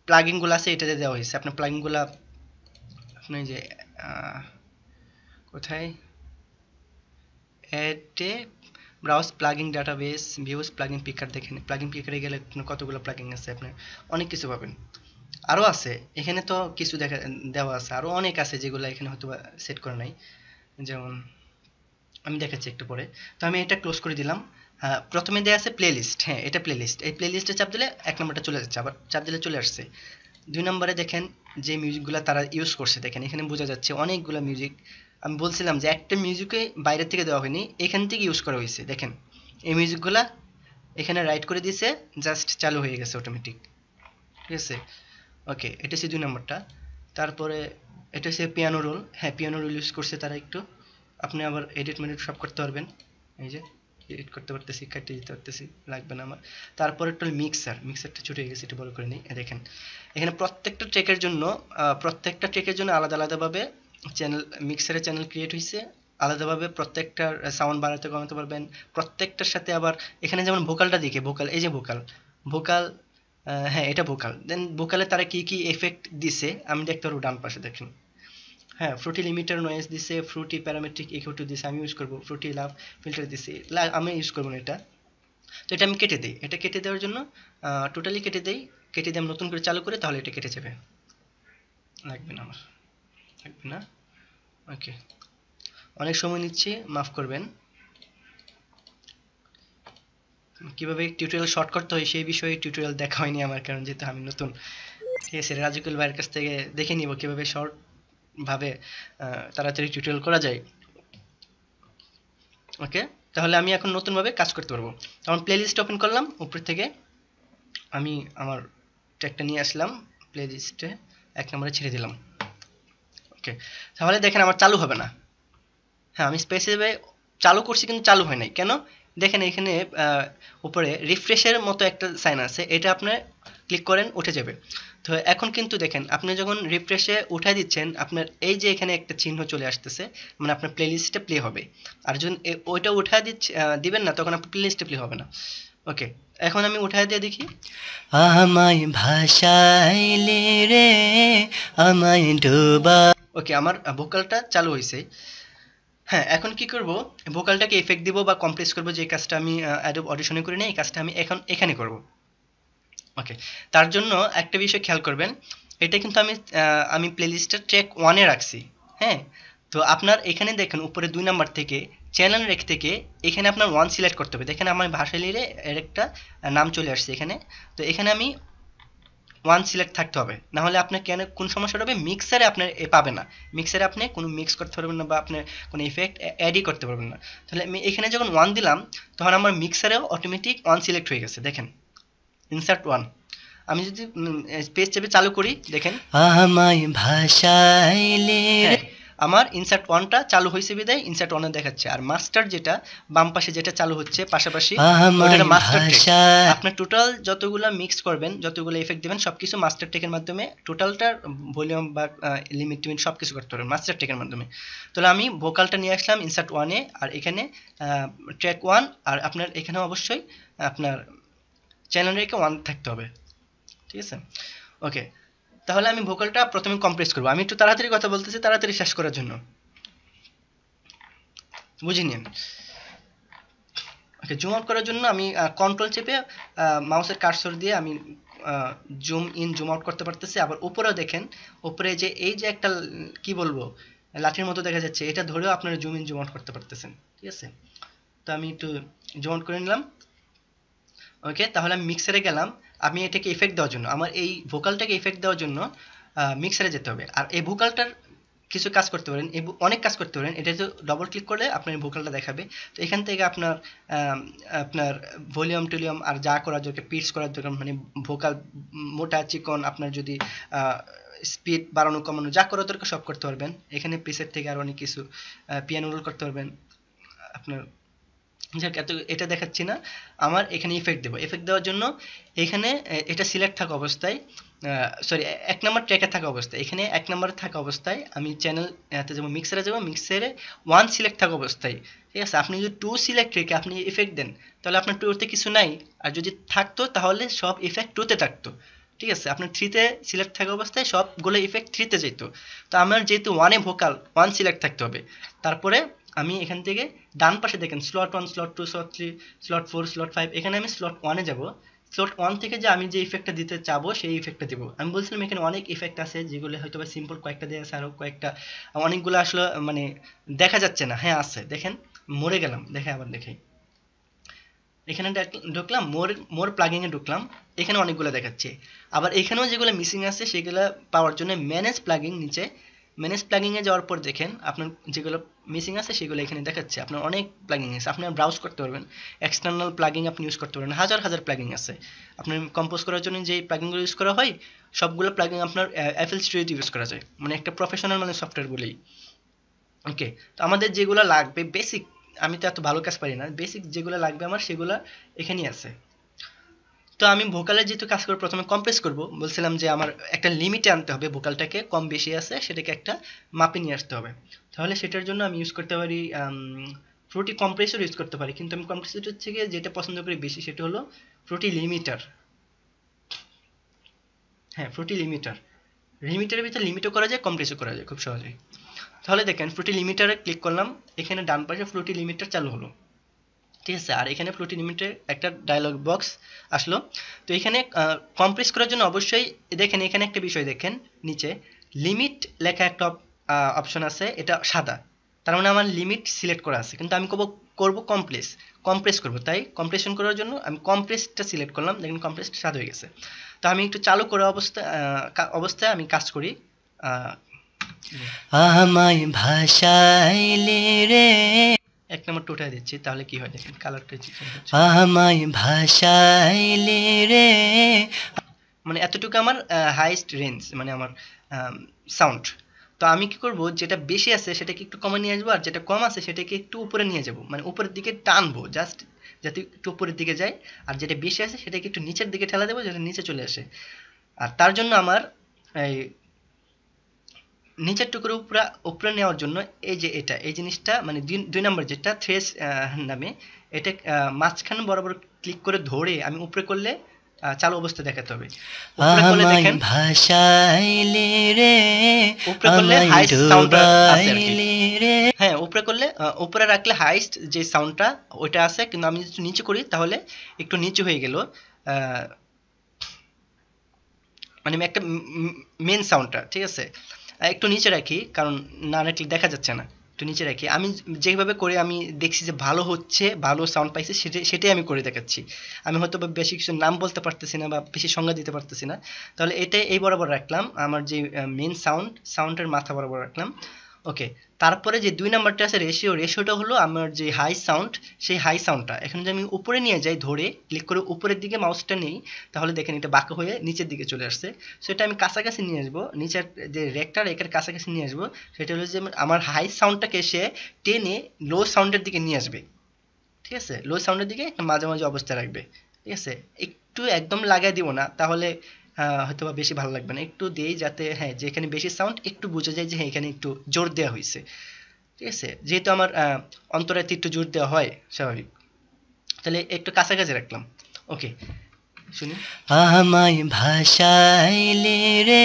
প্লাগইনগুলো আছে এটাতে দেওয়া হয়েছে। আপনার প্লাগইনগুলো আপনি যে কোথায় এতে browse plugin database views plugin পিকার, দেখেন প্লাগইন পিকারে গেলে কতগুলো প্লাগইন আছে, আপনি অনেক কিছু পাবেন। আরও আছে এখানে, তো কিছু দেওয়া আছে, আরও অনেক আছে যেগুলো এখানে হয়তো সেট করা নাই। যেমন আমি দেখাচ্ছি একটু পরে। তো আমি এটা ক্লোজ করে দিলাম। প্রথমে দেওয়া আছে প্লেলিস্ট, হ্যাঁ এটা প্লেলিস্ট, এই প্লেলিস্টে চাপ দিলে 1 নম্বরটা চলে যাচ্ছে, আবার চাপ দিলে চলে আসছে। 2 নম্বরে দেখেন যে মিউজিকগুলো তারা ইউজ করছে, দেখেন এখানে বোঝা যাচ্ছে অনেকগুলো মিউজিক। আমি বলছিলাম যে একটা মিউজিকে বাইরে থেকে দেওয়া হয়নি, এখান থেকে ইউজ করা হয়েছে। দেখেন এই মিউজিকগুলা এখানে রাইট করে দিয়েছে, জাস্ট চালু হয়ে গেছে অটোমেটিক, ঠিক আছে। ওকে, এটা হচ্ছে 2 নম্বরটা। তারপরে এটা হচ্ছে পিয়ানো রোল, হ্যাঁ পিয়ানো রোল ইউজ করছে তারা একটু। আপনি আবার এডিট মেডিট সব করতে পারবেন, এই যে এডিট করতে পারতেছি, কাটতে দিতে পারতেছি, লাগবে না আমার। তারপরে একটা মিক্সারটা ছোট হয়ে গেছে, একটু বড় করে নিই। দেখেন এখানে প্রত্যেকটা ট্রেকের জন্য আলাদা আলাদাভাবে চ্যানেল ক্রিয়েট হয়েছে, আলাদাভাবে প্রত্যেকটার সাউন্ড বাড়াতে কমাতে পারবেন প্রত্যেকটার সাথে। আবার এখানে যেমন ভোকালটা দিকে, ভোকাল এই যে ভোকাল হ্যাঁ এটা ভোকাল, দেন ভোকালে তারা কি কি এফেক্ট দিছে আমি দেখতে পারবো ডান পাশে, দেখেন। হ্যাঁ ফ্রুটি লিমিটার নয়েজ দিছে, ফ্রুটি প্যারামেট্রিক ইকো2 দিছে, আমি ইউজ করবো। ফ্রুটি লাভ ফিল্টার দিছি, আমি ইউজ করবো না এটা। তো এটা আমি কেটে দিই, এটা কেটে দেওয়ার জন্য টোটালি কেটে দিই, কেটে দিয়ে আমি নতুন করে চালু করে, তাহলে এটা কেটে যাবে, লাগবে না আমার, লাগবে না। ওকে, অনেক সময় নিচ্ছি, মাফ করবেন। কিভাবে টিউটোরিয়াল শর্ট করতে হয় সেই বিষয়ে টিউটোরিয়াল দেখা হয়নি আমার, কারণ যেহেতু আমি নতুন। ঠিক আছে, রাজুকুল ভাইয়ের কাছ থেকে দেখে নিব কিভাবে শর্ট ভাবে তাড়াতাড়ি টিউটোরিয়াল করা যায়। ওকে, তাহলে আমি এখন নতুনভাবে কাজ করতে পারবো। তখন প্লেলিস্ট ওপেন করলাম, উপর থেকে আমি আমার ট্র্যাকটা নিয়ে আসলাম, প্লেলিস্টে 1 নম্বরে ছেড়ে দিলাম। ওকে, তাহলে দেখেন আমার চালু হবে না। হ্যাঁ আমি স্পেসিফাই চালু করছি কিন্তু চালু হয় নাই কেন? দেখেন এখানে উপরে রিফ্রেশের মতো একটা সাইন আছে, এটা আপনার ক্লিক করেন উঠে যাবে। তো এখন কিন্তু দেখেন আপনি যখন রিফ্রেশে উঠাই দিচ্ছেন, আপনার এই যে এখানে একটা চিহ্ন চলে আসতেছে, মানে আপনার প্লেলিস্টে প্লে হবে। আর যখন ওইটা উঠাই দিবেন না, তখন আপনার প্লেলিস্টে প্লে হবে না। ওকে, এখন আমি উঠাই দিয়ে দেখি। আমায় ভাষাইলে রে, আমায় ডোবা। ওকে, আমার ভোকালটা চালু হয়েছে। হ্যাঁ এখন কি করব, ভোকালটাকে এফেক্ট দিব বা কমপ্রেস করব, যে কাজটা আমি অ্যাডোব অডিশনে করি না, এই কাজটা আমি এখন এখানে করব। ওকে, তার জন্য একটা বিষয় খেয়াল করবেন, এটা কিন্তু আমি প্লেলিস্টের ট্র্যাক 1-এ রাখছি। হ্যাঁ, তো আপনার এখানে দেখেন উপরে 2 নাম্বার থেকে চ্যানেল রেখ থেকে এখানে আপনার 1 সিলেক্ট করতে হবে। দেখেন আমার ভাষা লিরে এর একটা নাম চলে আসছে এখানে। তো এখানে আমি 1 সিলেক্ট থাকতে হবে, না হলে আপনার কেন কোন সমস্যাটা হবে, মিক্সারে আপনার পাবে না। মিক্সারে আপনি কোনো মিক্স করতে পারবেন না বা আপনার কোনো ইফেক্ট অ্যাডই করতে পারবেন না। তাহলে আমি এখানে যখন 1 দিলাম, তখন আমার মিক্সারেও অটোমেটিক 1 সিলেক্ট হয়ে গেছে। দেখেন ইনসার্ট 1। আমি যদি পেজ চেপে চালু করি, দেখেন আমায় ভাষাইলে, হ্যাঁ আমার ইনসার্ট 1টা চালু হয়েছে বিদায় ইনসার্ট 1-এ দেখাচ্ছে। আর মাস্টার যেটা বাম পাশে যেটা চালু হচ্ছে পাশাপাশি, ওটা মাস্টার টেক। আপনি টোটাল যতগুলা মিক্স করবেন, যতগুলো ইফেক্ট দিবেন, সবকিছু মাস্টার টেকের মাধ্যমে টোটালটার ভলিউম বা লিমিট টিমিট সবকিছু করতে পারবেন মাস্টার টেকের মাধ্যমে। তাহলে আমি ভোকালটা নিয়ে আসলাম ইনসার্ট 1-এ, আর এখানে ট্র্যাক 1, আর আপনার এখানে অবশ্যই আপনার চ্যানেল রেখে 1 থাকতে হবে, ঠিক আছে। ওকে, তাহলে আমি ভোকালটা প্রথমে কম্প্রেস করব। আমি একটু তাড়াতাড়ি কথা বলতেছি তাড়াতাড়ি শেষ করার জন্য, বুঝে নিন। ওকে, জুম আউট করার জন্য আমি কন্ট্রোল চেপে মাউসের কার্সর দিয়ে আমি জুম ইন জুম আউট করতে পারতেছি। আবার উপরেও দেখেন, উপরে যে এই যে একটা কি বলবো লাঠির মতো দেখা যাচ্ছে, এটা ধরেও আপনারা জুম ইন জুম আউট করতে পারতেছেন, ঠিক আছে। তো আমি একটু জুম আউট করে নিলাম। ওকে, তাহলে আমি মিক্সারে গেলাম। আমি এটাকে ইফেক্ট দেওয়ার জন্য, আমার এই ভোকালটাকে ইফেক্ট দেওয়ার জন্য মিক্সারে যেতে হবে। আর এই ভোকালটার কিছু কাজ করতে পারেন, অনেক কাজ করতে পারেন। এটা তো ডবল ক্লিক করলে আপনার ভোকালটা দেখাবে। তো এখান থেকে আপনার ভলিউম টলিউম আর যা করার দরকার, পিচ করার দরকার, মানে ভোকাল মোটা চিকন, আপনার যদি স্পিড বাড়ানো কমানো যা করার দরকার সব করতে পারবেন। এখানে পিসের থেকে আর অনেক কিছু পিয়ানো রোল করতে পারবেন আপনার। যাক, এটা দেখাচ্ছি না। আমার এখানে ইফেক্ট দেবো, ইফেক্ট দেওয়ার জন্য এখানে এটা সিলেক্ট থাকা অবস্থায়, সরি 1 নম্বর ট্র্যাকে থাকা অবস্থায়, এখানে 1 নম্বরে থাকা অবস্থায় আমি চ্যানেল যাবো, মিক্সারে যাবো, মিক্সারে 1 সিলেক্ট থাকা অবস্থায়, ঠিক আছে। আপনি যদি 2 সিলেক্ট রেখে আপনি ইফেক্ট দেন, তাহলে আপনার 2-তে কিছু নাই। আর যদি থাকতো তাহলে সব ইফেক্ট 2-তে থাকতো, ঠিক আছে। আপনার 3-তে সিলেক্ট থাকা অবস্থায় সবগুলো ইফেক্ট 3-তে যেত। তো আমার যেহেতু 1-এ ভোকাল 1 সিলেক্ট থাকতে হবে। তারপরে আমি এখান থেকে ডান পাশে দেখেন slot 1, slot 2, slot 3, slot 4, slot 5, এখানে আমি স্লট 1-এ যাব। স্লট 1 থেকে যে আমি যে ইফেক্টটা দিতে চাবো সেই ইফেক্টটা দিব। আমি বলছিলাম এখানে অনেক ইফেক্ট আছে যেগুলো হয়তো বা সিম্পল কয়েকটা দেওয়া আছে, আরো কয়েকটা অনেকগুলো আসলে মানে দেখা যাচ্ছে না। হ্যাঁ আছে, দেখেন মরে গেলাম, দেখে আবার দেখাই। এখানে ঢুকলাম, মোর মোর প্লাগিং এ ঢুকলাম, এখানে অনেকগুলো দেখাচ্ছে। আবার এখানেও যেগুলো মিসিং আছে সেগুলো পাওয়ার জন্য ম্যানেজ প্লাগিং, নিচে ম্যানেজ প্লাগিং এ যাওয়ার পর দেখেন আপনার যেগুলো মিসিং আছে সেগুলো এখানে দেখাচ্ছে। আপনার অনেক প্লাগিং আছে, আপনি ব্রাউজ করতে পারবেন, এক্সটার্নাল প্লাগিং আপনি ইউজ করতে পারবেন, হাজার হাজার প্লাগিং আছে। আপনার কম্পোজ করার জন্য যে প্লাগিংগুলো ইউজ করা হয় সবগুলো প্লাগিং আপনার এফএল স্টুডিওতে ইউজ করা যায়, মানে একটা প্রফেশনাল মানে সফটওয়্যার বলেই। ওকে, তো আমাদের যেগুলো লাগবে বেসিক, আমি তো এত ভালো কাজ পারি না, বেসিক যেগুলো লাগবে আমার সেগুলো এখানেই আছে। তো আমি ভোকালের যেহেতু কাজ করে প্রথমে কম্প্রেস করব, বলছিলাম যে আমার একটা লিমিটে আনতে হবে, ভোকালটাকে কম বেশি আছে সেটাকে একটা মাপে নিয়ে আসতে হবে। তাহলে সেটার জন্য আমি ইউজ করতে পারি ফ্রুটি কম্প্রেসর ইউজ করতে পারি, কিন্তু আমি কম্প্রেসর থেকে যেটা পছন্দ করি বেশি সেটা হলো ফ্রুটি লিমিটার। হ্যাঁ, ফ্রুটি লিমিটার, লিমিটারের ভিতরে লিমিটও করা যায়, কম্প্রেসও করা যায় খুব সহজেই। তাহলে দেখেন ফ্রুটি লিমিটারে ক্লিক করলাম, এখানে ডান পাশে ফ্রুটি লিমিটার চালু হলো, ঠিক আছে। আর এখানে ফ্লোটি লিমিটের একটা ডায়লগ বক্স আসলো। তো এখানে কম্প্রেস করার জন্য অবশ্যই দেখেন এখানে একটা বিষয় দেখেন, নিচে লিমিট লেখা একটা অপশন আছে, এটা সাদা, তার মানে আমার লিমিট সিলেক্ট করা আছে, কিন্তু আমি করব কম্প্রেস, কম্প্রেস করব, তাই কম্প্রেশন করার জন্য আমি কম্প্রেসটা সিলেক্ট করলাম, দেখেন কম্প্রেসটা সাদা হয়ে গেছে। তো আমি একটু চালু করা অবস্থায় আমি কাজ করি। আমায় ভাসাইলে রে, এক নম্বরটা উঠাই দিচ্ছি, তাহলে কি হয় দেখেন কালারটা চেঞ্জ হচ্ছে। আমায় ভাসাইলে রে, মানে এতটুকু আমার হাইস্ট রেঞ্জ, মানে আমার সাউন্ড। তো আমি কি করব, যেটা বেশি আছে সেটাকে একটু কমে নিয়ে আসবো, আর যেটা কম আছে সেটাকে একটু উপরে নিয়ে যাব, মানে উপরের দিকে টানবো জাস্ট, যাতে একটু উপরের দিকে যায়। আর যেটা বেশি আছে সেটাকে একটু নিচের দিকে ঠেলা দেবো যাতে নিচে চলে আসে। আর তার জন্য আমার এই নিচের টুকরো উপরে উপরে নেওয়ার জন্য এই যে এটা, এই জিনিসটা মানে দুই নম্বর যেটা থ্রেস নামে, এটা মাঝখান বরাবর ক্লিক করে ধরে আমি উপরে করলে চালু অবস্থা দেখাতে হবে। উপরে করলে দেখেন ভাসাইলে রে, উপরে করলে হাইস্ট সাউন্ডটা আছে আর কি। হ্যাঁ, উপরে করলে উপরে রাখলে হাইস্ট যে সাউন্ডটা ওইটা আছে, কিন্তু আমি যদি নিচে করি তাহলে একটু নিচু হয়ে গেল, মানে একটা মেন সাউন্ডটা, ঠিক আছে। একটু নিচে রাখি, কারণ না রাখলে দেখা যাচ্ছে না, একটু নিচে রাখি। আমি যেভাবে করে আমি দেখছি যে ভালো হচ্ছে, ভালো সাউন্ড পাইছি, সেটাই আমি করে দেখাচ্ছি। আমি হয়তো বা বেশি কিছু নাম বলতে পারতেছি না বা বেশি সংজ্ঞা দিতে পারতেছি না, তাহলে এটাই এই বরাবর রাখলাম, আমার যে মেন সাউন্ডের মাথা বরাবর রাখলাম। ওকে, তারপরে যে দুই নাম্বারটা আছে রেশিওটা হলো আমার যে হাই সাউন্ড, সেই হাই সাউন্ডটা এখন যদি আমি উপরে নিয়ে যাই, ধরে ক্লিক করে উপরের দিকে মাউসটা নেই, তাহলে দেখেন এটা বাঁকা হয়ে নিচের দিকে চলে আসছে। সো এটা আমি কাছাকাছি নিয়ে আসবো, নিচের যে রেকের কাছাকাছি নিয়ে আসবো। সেটা হলো যে আমার হাই সাউন্ডটাকে সে টেনে লো সাউন্ডের দিকে নিয়ে আসবে, ঠিক আছে, লো সাউন্ডের দিকে একটা মাঝামাঝি অবস্থায় রাখবে, ঠিক আছে। একটু একদম লাগাই দিব না, তাহলে হয়তো বা বেশি ভালো লাগবে না, একটু দেই যাতে হ্যাঁ যেখানে বেশি সাউন্ড একটু বোঝা যায় যে হ্যাঁ এখানে একটু জোর দেওয়া হয়েছে, ঠিক আছে, যেহেতু আমার অন্তরাতে একটু জোর দেওয়া হয় স্বাভাবিক। তাহলে একটু কাছাকাছি রাখলাম। ওকে, শুনি। আমায় ভাসাইলে রে,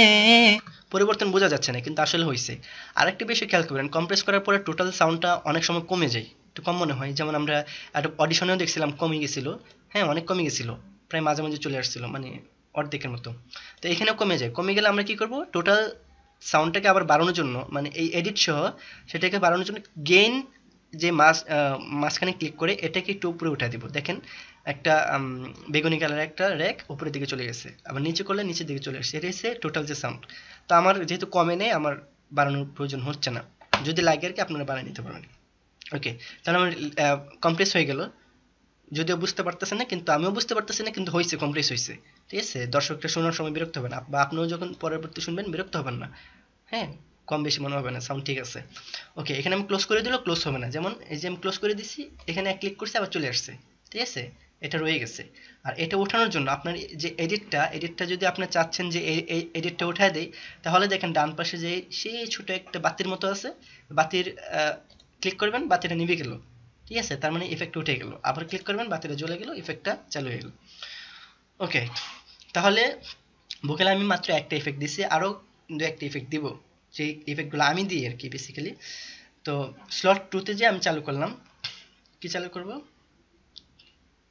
পরিবর্তন বোঝা যাচ্ছে না কিন্তু আসলে হয়েছে। আরেকটা বিষয় খেয়াল করবেন, কম্প্রেস করার পরে টোটাল সাউন্ডটা অনেক সময় কমে যায়, একটু কম মনে হয়। যেমন আমরা একটা অডিশনেও দেখছিলাম কমে গেছিল, হ্যাঁ অনেক কমে গেছিল, প্রায় মাঝামাঝি চলে আসছিল, মানে অর্ধেকের মতো। তো এখানেও কমে যায়, কমে গেলে আমরা কি করব, টোটাল সাউন্ডটাকে আবার বাড়ানোর জন্য, মানে এই এডিট সহ সেটাকে বাড়ানোর জন্য গেইন যে মাঝখানে ক্লিক করে এটাকে একটু উপরে উঠে দিব। দেখেন একটা বেগুনি কালার একটা র্যাক উপরের দিকে চলে গেছে, আবার নিচে করলে নিচের দিকে চলে আসছে, এটা হচ্ছে টোটাল যে সাউন্ড। তো আমার যেহেতু কমে নেই, আমার বাড়ানোর প্রয়োজন হচ্ছে না, যদি লাগে আর কি আপনারা বানিয়ে নিতে পারবেন। ওকে, তাহলে আমার কমপ্রেস হয়ে গেল, যদিও বুঝতে পারতেছেন না, কিন্তু আমিও বুঝতে পারতেছি না, কিন্তু হয়েছে, কমপ্রেস হয়েছে, ঠিক আছে। দর্শকটা শোনার সময় বিরক্ত হবে না, বা আপনিও যখন পরবর্তী শুনবেন বিরক্ত হবেন না, হ্যাঁ কম বেশি মনে হবে না, সাউন্ড ঠিক আছে। ওকে, এখানে আমি ক্লোজ করে দিলেও ক্লোজ হবে না, যেমন এই যে আমি ক্লোজ করে দিচ্ছি, এখানে ক্লিক করছি আবার চলে আসছে, ঠিক আছে, এটা রয়ে গেছে। আর এটা ওঠানোর জন্য আপনার যে এডিটটা যদি আপনি চাচ্ছেন যে এই এডিটটা উঠায় দেই, তাহলে দেখেন ডান পাশে যে সেই ছোট একটা বাতির মতো আছে, বাতির ক্লিক করবেন, বাতিটা নিভে গেল, ঠিক আছে, তার মানে ইফেক্ট উঠে গেল। আবার ক্লিক করবেন, বাতিটা জ্বলে গেল, ইফেক্টটা চালু হয়ে গেল। ওকে, তাহলে ভোকালে আমি মাত্র একটা ইফেক্ট দিছি, আরও দু একটা ইফেক্ট দিব, যেই ইফেক্টগুলো আমি দিই আর কি বেসিক্যালি। তো স্লট 2 তে যে আমি চালু করলাম, কি চালু করব,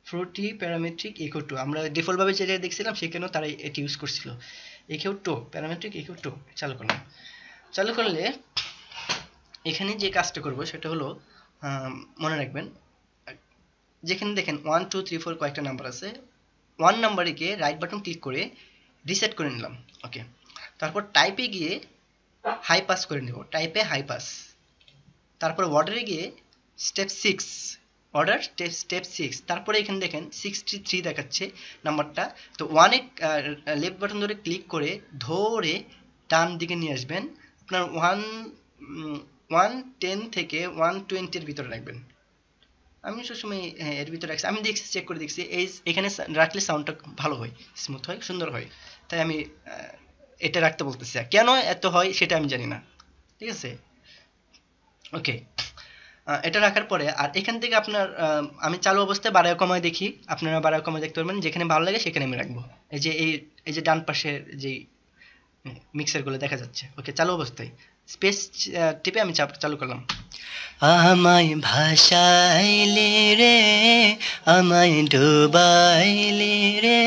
ফ্রুটি প্যারামেট্রিক ইকো টু, আমরা ডিফল্টভাবে যেটা দেখছিলাম সেখানেও তারা এটি ইউজ করছিল। Echo two parametric echo two চালু করলাম। চালু করলে এখানে যে কাজটা করব সেটা হলো মনে রাখবেন, যেখানে দেখেন 1 2 3 4 কয়েকটা নাম্বার আছে, 1 নাম্বারে গিয়ে রাইট বাটন ক্লিক করে রিসেট করে নিলাম। ওকে, তারপর টাইপে গিয়ে হাই পাস করে নেব, টাইপে হাই পাস। তারপর অর্ডারে গিয়ে স্টেপ 6, অর্ডার স্টেপ 6, তারপরে এখানে দেখেন 63 দেখাচ্ছে নাম্বারটা। তো 1 এ লেফট বাটন ধরে ক্লিক করে ধরে ডান দিকে নিয়ে আসবেন। আপনার 110 থেকে 120 এর ভিতরে রাখবেন। আমি সবসময় এর ভিতরে রাখছি, আমি দেখছি, চেক করে দেখছি এখানে রাখলে সাউন্ডটা ভালো হয়, স্মুথ হয়, সুন্দর হয়, তাই আমি এটা রাখতে বলতেছি। কেন এত হয় সেটা আমি জানি না, ঠিক আছে। ওকে, এটা রাখার পরে আর এখান থেকে আপনার আমি চালু অবস্থায় বাড়ায় কমায় দেখি, আপনারা বাড়ায় কমায় দেখতে পারবেন, যেখানে ভালো লাগে সেখানে আমি রাখবো। এই যে ডান পাশের যে মিক্সারগুলো দেখা যাচ্ছে। ওকে, চালু অবস্থায় স্পেস টিপে আমি চালু করলাম। আমায় ভাসাইলে রে, আমায় ডুবাইলে রে,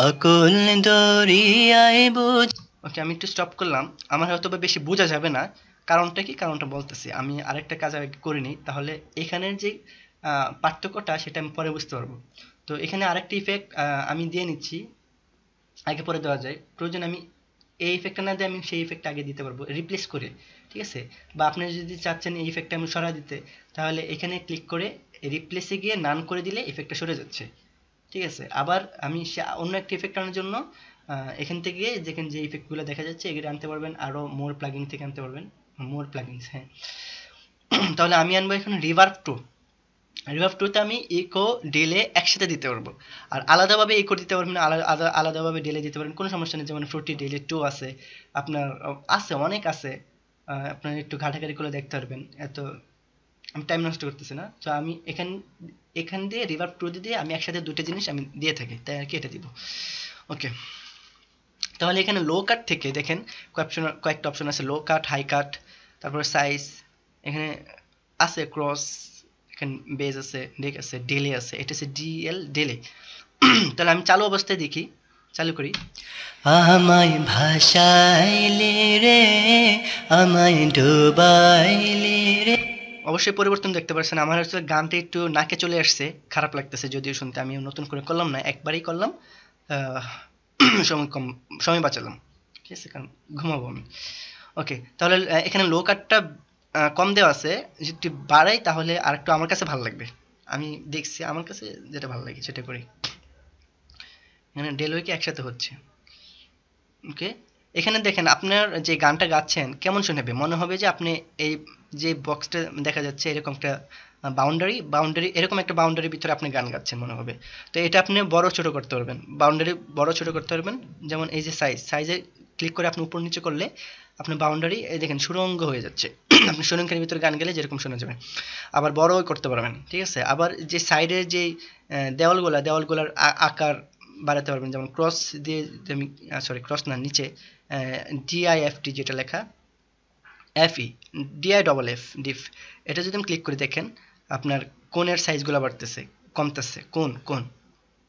অকুল দরিয়ায় বুঝ। ওকে, আমি একটু স্টপ করলাম, আমার হয়তো বেশি বোঝা যাবে না। কারণটা কি, কারণটা বলতেছি। আমি আরেকটা কাজ আগে করে নিই, তাহলে এখানের যে পার্থক্যটা সেটা আমি পরে বুঝতে পারবো। তো এখানে আরেকটা ইফেক্ট আমি দিয়ে নিচ্ছি, আগে পরে দেওয়া যায়, প্রয়োজন আমি এই ইফেক্টটা না দিয়ে আমি সেই ইফেক্টটা আগে দিতে পারবো রিপ্লেস করে, ঠিক আছে। বা আপনি যদি চাচ্ছেন এই ইফেক্টটা আমি সরা দিতে, তাহলে এখানে ক্লিক করে রিপ্লেসে গিয়ে নান করে দিলে ইফেক্টটা সরে যাচ্ছে, ঠিক আছে। আবার আমি অন্য একটা ইফেক্ট আনার জন্য এখান থেকে যেখানে যে ইফেক্টগুলো দেখা যাচ্ছে এগুলো আনতে পারবেন, আরও মোর প্লাগিং থেকে আনতে পারবেন, মোর প্লাগিংস, হ্যাঁ। তাহলে আমি আনবো এখন রিভার্ব টু। রিভার্ব টুতে আমি ইকো ডিলে একসাথে দিতে পারবো, আর আলাদাভাবে ইকো দিতে পারবেন, আলাদাভাবে ডিলে দিতে পারেন, কোনো সমস্যা নেই। যেমন ফ্রুটি ডিলে টু আছে, আপনার আছে, অনেক আছে, আপনার একটু ঘাটাঘাটি করে দেখতে পারবেন। এত আমি টাইম নষ্ট করতেছি না। তো আমি এখান দিয়ে রিভার্ব টু দিয়ে আমি একসাথে দুটো জিনিস আমি দিয়ে থাকি, তাই আর কি এটা দিব। ওকে, তাহলে এখানে লো কাট থেকে দেখেন কয়েকটা অপশন আছে, লো কাট, হাই কাট, তারপরে সাইজ, এখানে আছে ক্রস, এখানে বেজ আছে, ডেক আছে, ডেলে আছে, এটা হচ্ছে ডিএল ডেলে। তাহলে আমি চালু অবস্থায় দেখি, চালু করি। আমায় ভাসাইলে রে, আমায় ডুবাইলে রে। অবশ্যই পরিবর্তন দেখতে পাচ্ছেন। আমার হচ্ছে গানটা একটু নাকে চলে আসছে, খারাপ লাগতেছে যদিও শুনতে। আমি নতুন করে করলাম না, একবারই করলাম, সময় বাঁচালাম, ঠিক আছে, কারণ ঘুমাবো আমি। ওকে, তাহলে এখানে লো কাটটা কম দেওয়া আছে, যদি বাড়াই তাহলে আর একটু আমার কাছে ভালো লাগবে। আমি দেখছি আমার কাছে যেটা ভালো লাগে সেটা করি। এখানে ডেলওয়ে কি একসাথে হচ্ছে। ওকে, এখানে দেখেন আপনার যে গানটা গাচ্ছেন কেমন শোনাবে, মনে হবে যে আপনি এই যে বক্সটা দেখা যাচ্ছে এরকম একটা বাউন্ডারি এরকম একটা বাউন্ডারির ভিতরে আপনি গান গাচ্ছেন মনে হবে। তো এটা আপনি বড় ছোট করতে পারবেন, বাউন্ডারি বড় ছোট করতে পারবেন। যেমন এই যে সাইজে ক্লিক করে আপনি উপর নিচে করলে আপনি বাউন্ডারি এই দেখেন সুরঙ্গ হয়ে যাচ্ছে। আপনি সুরঙ্গের ভিতরে গান গেলে যেরকম শোনা যাবে, আবার বড়ও করতে পারবেন, ঠিক আছে। আবার যে সাইডের যে দেওয়ালগুলার আকার বাড়াতে পারবেন। যেমন ক্রস দিয়ে, আমি সরি ক্রস না, নিচে ডিআইএফটি যেটা লেখা, এফই, ডিআই এফ ডিফ, এটা যদি আমি ক্লিক করে দেখেন আপনার কোণের সাইজগুলো বাড়তেছে কমতেছে, কোণ,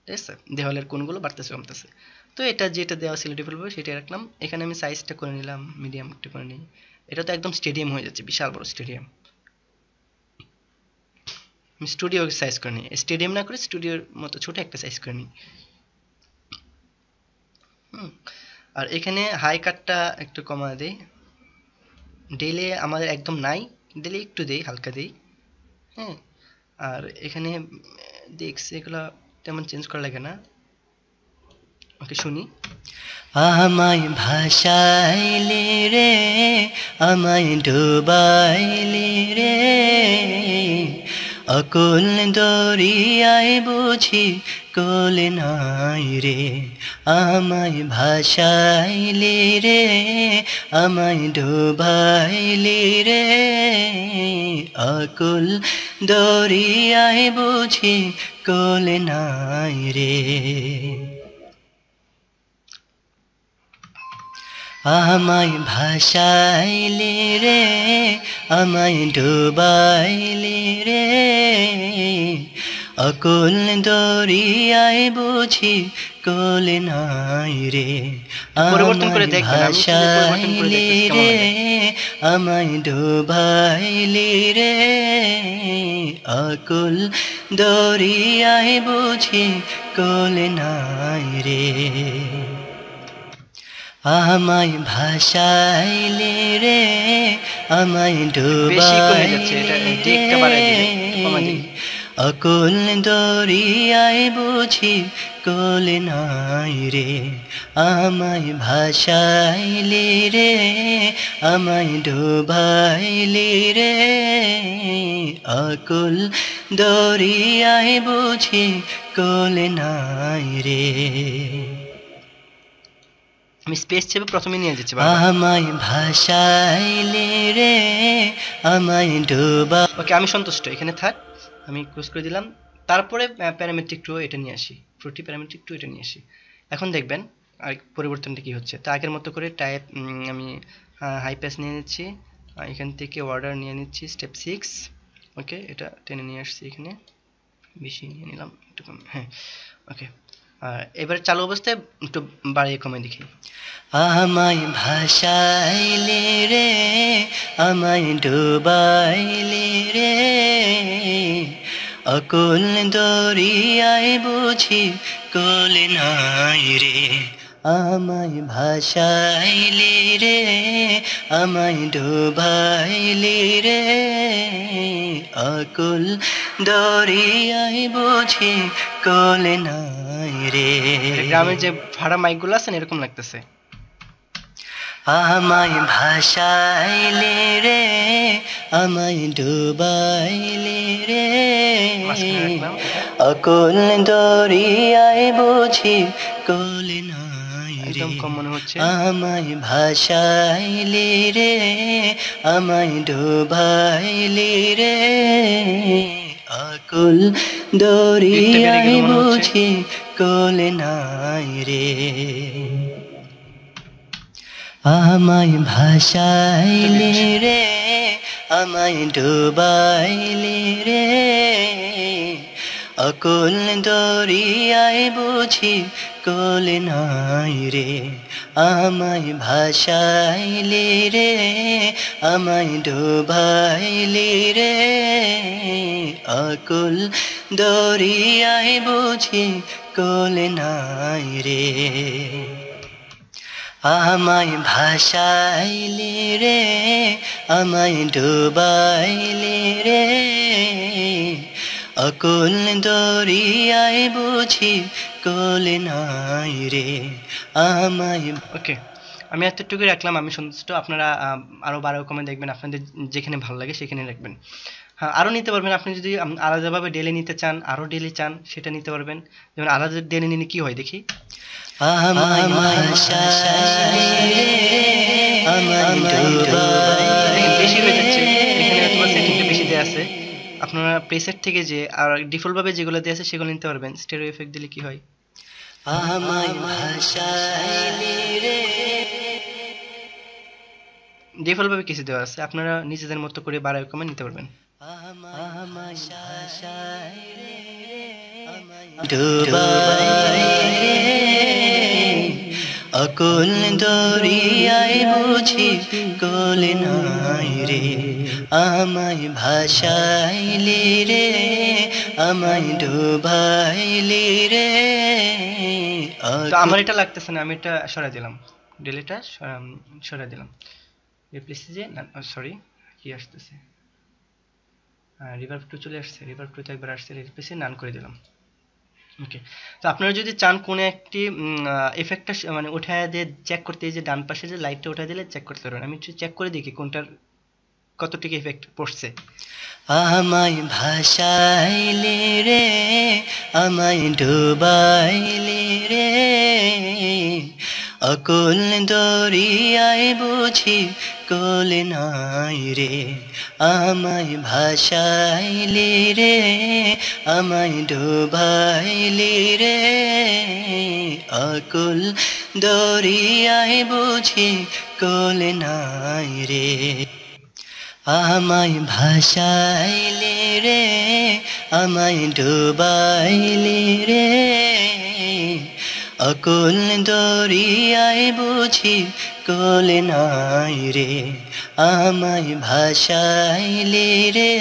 ঠিক আছে, দেওয়ালের কোণগুলো বাড়তেছে কমতেছে। তো এটা যেটা দেওয়া ছিল ডিফল্টভাবে সেটাই রাখলাম। এখানে আমি সাইজটা করে নিলাম, মিডিয়াম একটু করে নিই। এটা তো একদম স্টেডিয়াম হয়ে যাচ্ছে, বিশাল বড় স্টেডিয়াম। আমি স্টুডিও সাইজ করে নিই, স্টেডিয়াম না করে স্টুডিওর মতো ছোট একটা সাইজ করে নিই। আর এখানে হাই কাটটা একটু কমা দেই, ডেলে আমাদের একদম নাই, ডেলে একটু দেই, হালকা দেই, হ্যাঁ। আর এখানে দেখছি এগুলো তেমন চেঞ্জ করা লাগে না। ওকে, শুনি। আমায় ভাসাইলে রে, আমায় ডুবাইলে রে, অকুল দরিয়ায় বুঝি কোল নাই রে, আমায় ভাসাইলে রে, আমায় ডুবাইলে রে, অকুল দরিয়ায় বুঝি কোল নাই রে। আমায় ভাসাইলে রে, আমায় ডুবাইলে রে, অকুল দরিয়ায় বুঝি কোল নাই রে, পরিবর্তন করে আমায় দেখবেন, আমি শুধু পরিবর্তন করে ভাসাইলি দেখতেছি কেমন রে, লাগে। আমায় ডুবাইলি রে, অকুল দরিয়ায় বুঝি কোল নাই রে, আমায় ভাসাইলি রে, আমায় বেশি হয়ে যাচ্ছে, এটা ডুবাইলি ডিরেক্টটা রে, বাড়ায় দিবেন, একটু কমায় দিবেন। অকুল দরিয়ায় বুঝি কোল নাই রে, আমায় ভাসাইলি রে, আমায় ডুবাইলি রে, অকুল দরিয়ায় বুঝি কোল নাই রে, আমি স্পেস চেপে প্রথমে নিয়ে যাচ্ছি বারবার। আমায় ভাসাইলি রে, আমায় ডুবা। ওকে, আমি সন্তুষ্ট, এখানে থাক, আমি ক্লোজ করে দিলাম। তারপরে প্যারামেট্রিক টু এটা নিয়ে আসি, ফ্রুটি প্যারামেট্রিক টু এটা নিয়ে আসি। এখন দেখবেন আর পরিবর্তনটা কি হচ্ছে। তো আগের মতো করে টাইপ আমি হাই প্যাস নিয়ে নিচ্ছি, এখান থেকে অর্ডার নিয়ে নিচ্ছি স্টেপ 6। ওকে, এটা টেনে নিয়ে আসছি, এখানে বেশি নিয়ে নিলাম, একটু কম, হ্যাঁ ওকে। এবার চালু অবস্থায় একটু বাড়িয়ে কমে দেখি। আমায় ভাসাইলি রে, আমায় ডুবাইলি রে, অকুল দরিয়ায় বুঝি কোল নাই রে, আমায় ভাসাইলি রে, আমায় ডুবাইলি রে, অকুল দরিয়ায় বুঝি কোল নাই রে, গ্রামের যে ভাড়া মাইকগুলো আছে না, এরকম লাগতেছে। আমায় ভাসাইলি রে, আমায় ডুবাইলি রে, অকুল দরিয়ায় বুঝি কোল নাই রে, একদম কম মনে হচ্ছে। আমায় ভাসাইলি রে, আমায় ডুবাইলি রে, অকুল দরিয়ায় বুঝি কোল নাই রে, আমায় ভাসাইলি রে, আমায় ডুবাইলি রে, অকুল দরিয়ায় বুঝি কোল নাই রে, আমায় ভাসাইলি রে, আমায় ডুবাইলি রে, অকুল দরিয়ায় বুঝি কোল নাই রে, আমায় ভাসাইলি রে, আমায় ডুবাইলি রে, অকুল দরিয়ায় বুঝি কোল নাই রে, আমায়। ওকে, আমি এতটুকু রাখলাম, আমি সন্তুষ্ট। আপনারা আরও 12 কমে দেখবেন, আপনাদের যেখানে ভালো লাগে সেখানে রাখবেন। হ্যাঁ, আরও নিতে পারবেন, আপনি যদি আলাদাভাবে ডেলে নিতে চান, আরও ডেলি চান, সেটা নিতে পারবেন। যেমন আলাদা ডেলে নিলে কী হয় দেখি। আমায় ভাসাইলি রে, আমায় ডুবাইলি বেশি হয়ে যাচ্ছে, রে, এখানে হয়তো সেটিংটা বেশি দেওয়া আছে। আপনারা প্রেসেট থেকে যে আর ডিফল্টভাবে যেগুলো দেওয়া আছে সেগুলো নিতে পারবেন। স্টেরিও এফেক্ট দিলে কি হয়। আমায় ভাসাইলি রে, ডিফল্টভাবে কিছু দেওয়া আছে, আপনারা নিজেদের মতো করে বাড়ায় কমে নিতে পারবেন। আমায় ভাসাইলি রে, আমায় ডুবাইলি রে, অকুল দরিয়ায় বুঝি কোল নাই রে, আমায় ভাসাইলি রে, আমায় ডুবাইলি রে, তো আমার এটা লাগতেছে না, আমি এটা সরাই দিলাম, ডিলেটা সরাই দিলাম। রিপ্লেসে যে সরি, কি আসতেছে, রিভার্ব টু চলে আসছে, রিভার্ব টু তো একবার আসছে, রিপ্লেসে নান করে দিলাম। ওকে, তো আপনারা যদি চান কোনো একটি এফেক্টটা মানে উঠায় দিয়ে চেক করতে, এই যে ডান পাশে যে লাইটটা উঠায় দিলে চেক করতে পারবেন। আমি একটু চেক করে দেখি কোনটার কতটুকু এফেক্ট পড়ছে। আমায় ভাসাইলি রে, আমায় ডুবাইলি রে, অকুল দরিয়ায় বুঝি কোল নাই রে, আমায় ভাসাইলি রে, আমায় ডুবাইলি রে, অকুল দরিয়ায় বুঝি কোল নাই রে, আমায় ভাসাইলে রে, আমায় ডুবাইলে রে, অকুল দরিয়ায় বুঝি কোল নাই রে। আমায় ভাসাইলে রে,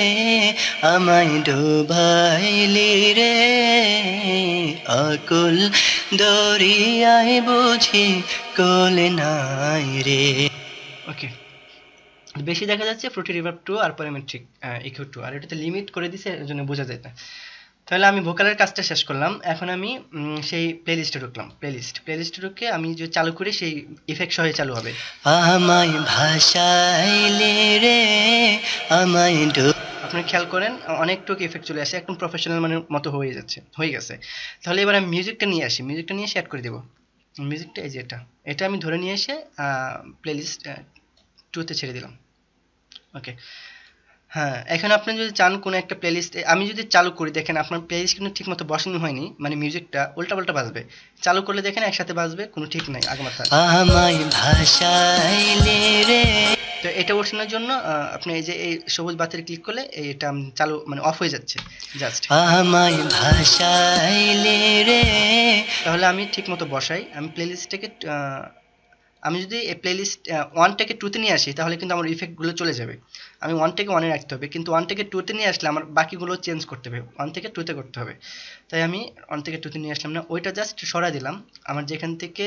আমায় ডুবাইলে রে, অকুল দরিয়ায় বুঝি কোল নাই রে। ওকে, বেশি দেখা যাচ্ছে ফ্রুটি রিভার্ব 2 আর প্যারামেট্রিক ইকো 2, আর এটাতে লিমিট করে দিছে, এর জন্য বোঝা যায় না। তাহলে আমি ভোকালের কাজটা শেষ করলাম। এখন আমি সেই প্লেলিস্টে ঢুকলাম। প্লেলিস্টে ঢুকে আমি যে চালু করি সেই ইফেক্ট সহ চালু হবে। আমায় ভাসাইলে রে, আমায় আপনারা খেয়াল করেন অনেকটুকু ইফেক্ট চলে আসে, একদম প্রফেশনাল মানের মতো হয়ে গেছে। তাহলে এবার আমি মিউজিকটা নিয়ে এসে অ্যাড করে দেবো। মিউজিকটা এই যে এটা আমি ধরে নিয়ে এসে প্লেলিস্ট 2-তে ছেড়ে দিলাম। ওকে, হ্যাঁ, এখন আপনি যদি চান কোনো একটা প্লেলিস্ট আমি যদি চালু করি, দেখেন আপনার প্লেলিস্ট কিন্তু ঠিকমতো বসানো হয়নি, মানে মিউজিকটা উল্টাপাল্টা বাজবে। চালু করলে দেখেন একসাথে বাজবে, কোনো ঠিক নাই আগে মাথা। আমায় ভাসাইলে রে, তো এটা ওঠানোর জন্য আপনি এই যে এই সবুজ বাতিতে ক্লিক করলে এটা চালু মানে অফ হয়ে যাচ্ছে জাস্ট। আমায় ভাসাইলে রে, তাহলে আমি ঠিকমতো বসাই, আমি প্লেলিস্টটাকে আমি যদি এই প্লেলিস্ট 1 থেকে 2-তে নিয়ে আসি, তাহলে কিন্তু আমার ইফেক্টগুলো চলে যাবে। আমি 1 থেকে 1-এ রাখতে হবে, কিন্তু 1 থেকে 2-তে নিয়ে আসলে আমার বাকিগুলো চেঞ্জ করতে হবে, 1 থেকে 2-তে করতে হবে। তাই আমি 1 থেকে 2-তে নিয়ে আসলাম না, ওইটা জাস্ট সরাই দিলাম। আমার যেখান থেকে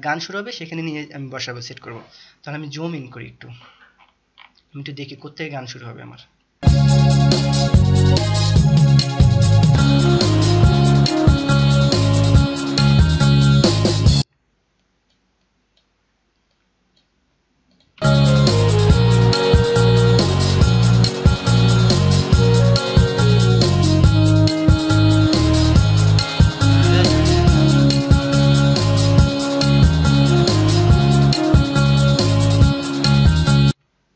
গান শুরু হবে সেখানে নিয়ে আমি বসাবো, সেট করব। তাহলে আমি জুম ইন করি একটু, আমি একটু দেখি কোত্থেকে গান শুরু হবে আমার।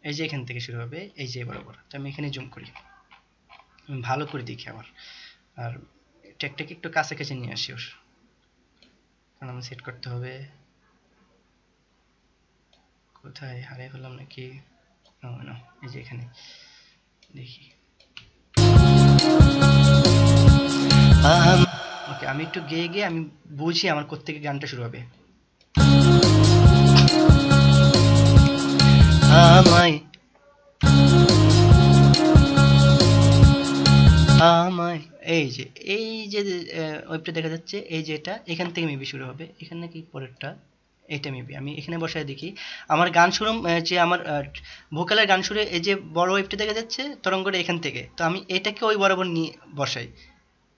এই যে এখান থেকে শুরু হবে, এই যে বরাবর। তো আমি এখানে জুম করি, আমি ভালো করে দেখি আবার, আর ট্যাগটাকে একটু কাছাকাছি নিয়ে আসি ওর, কারণ আমার সেট করতে হবে। কোথায় হারিয়ে ফেললাম নাকি? না, এই যে এখানে দেখি। ওকে, আমি একটু গেয়ে গিয়ে আমি বুঝি আমার কোত্থেকে গানটা শুরু হবে। আমায় আমায় এই যে ওয়েবটা দেখা যাচ্ছে, এই যে এটা এখান থেকে মেবি শুরু হবে, এখানে নাকি পরেরটা, এটা মেবি আমি এখানে বসায় দেখি। আমার গান শুরু যে আমার ভোকালের গান শুরু, এই যে বড় ওয়েবটা দেখা যাচ্ছে তরঙ্গটা এখান থেকে, তো আমি এটাকে ওই বরাবর নিয়ে বসাই,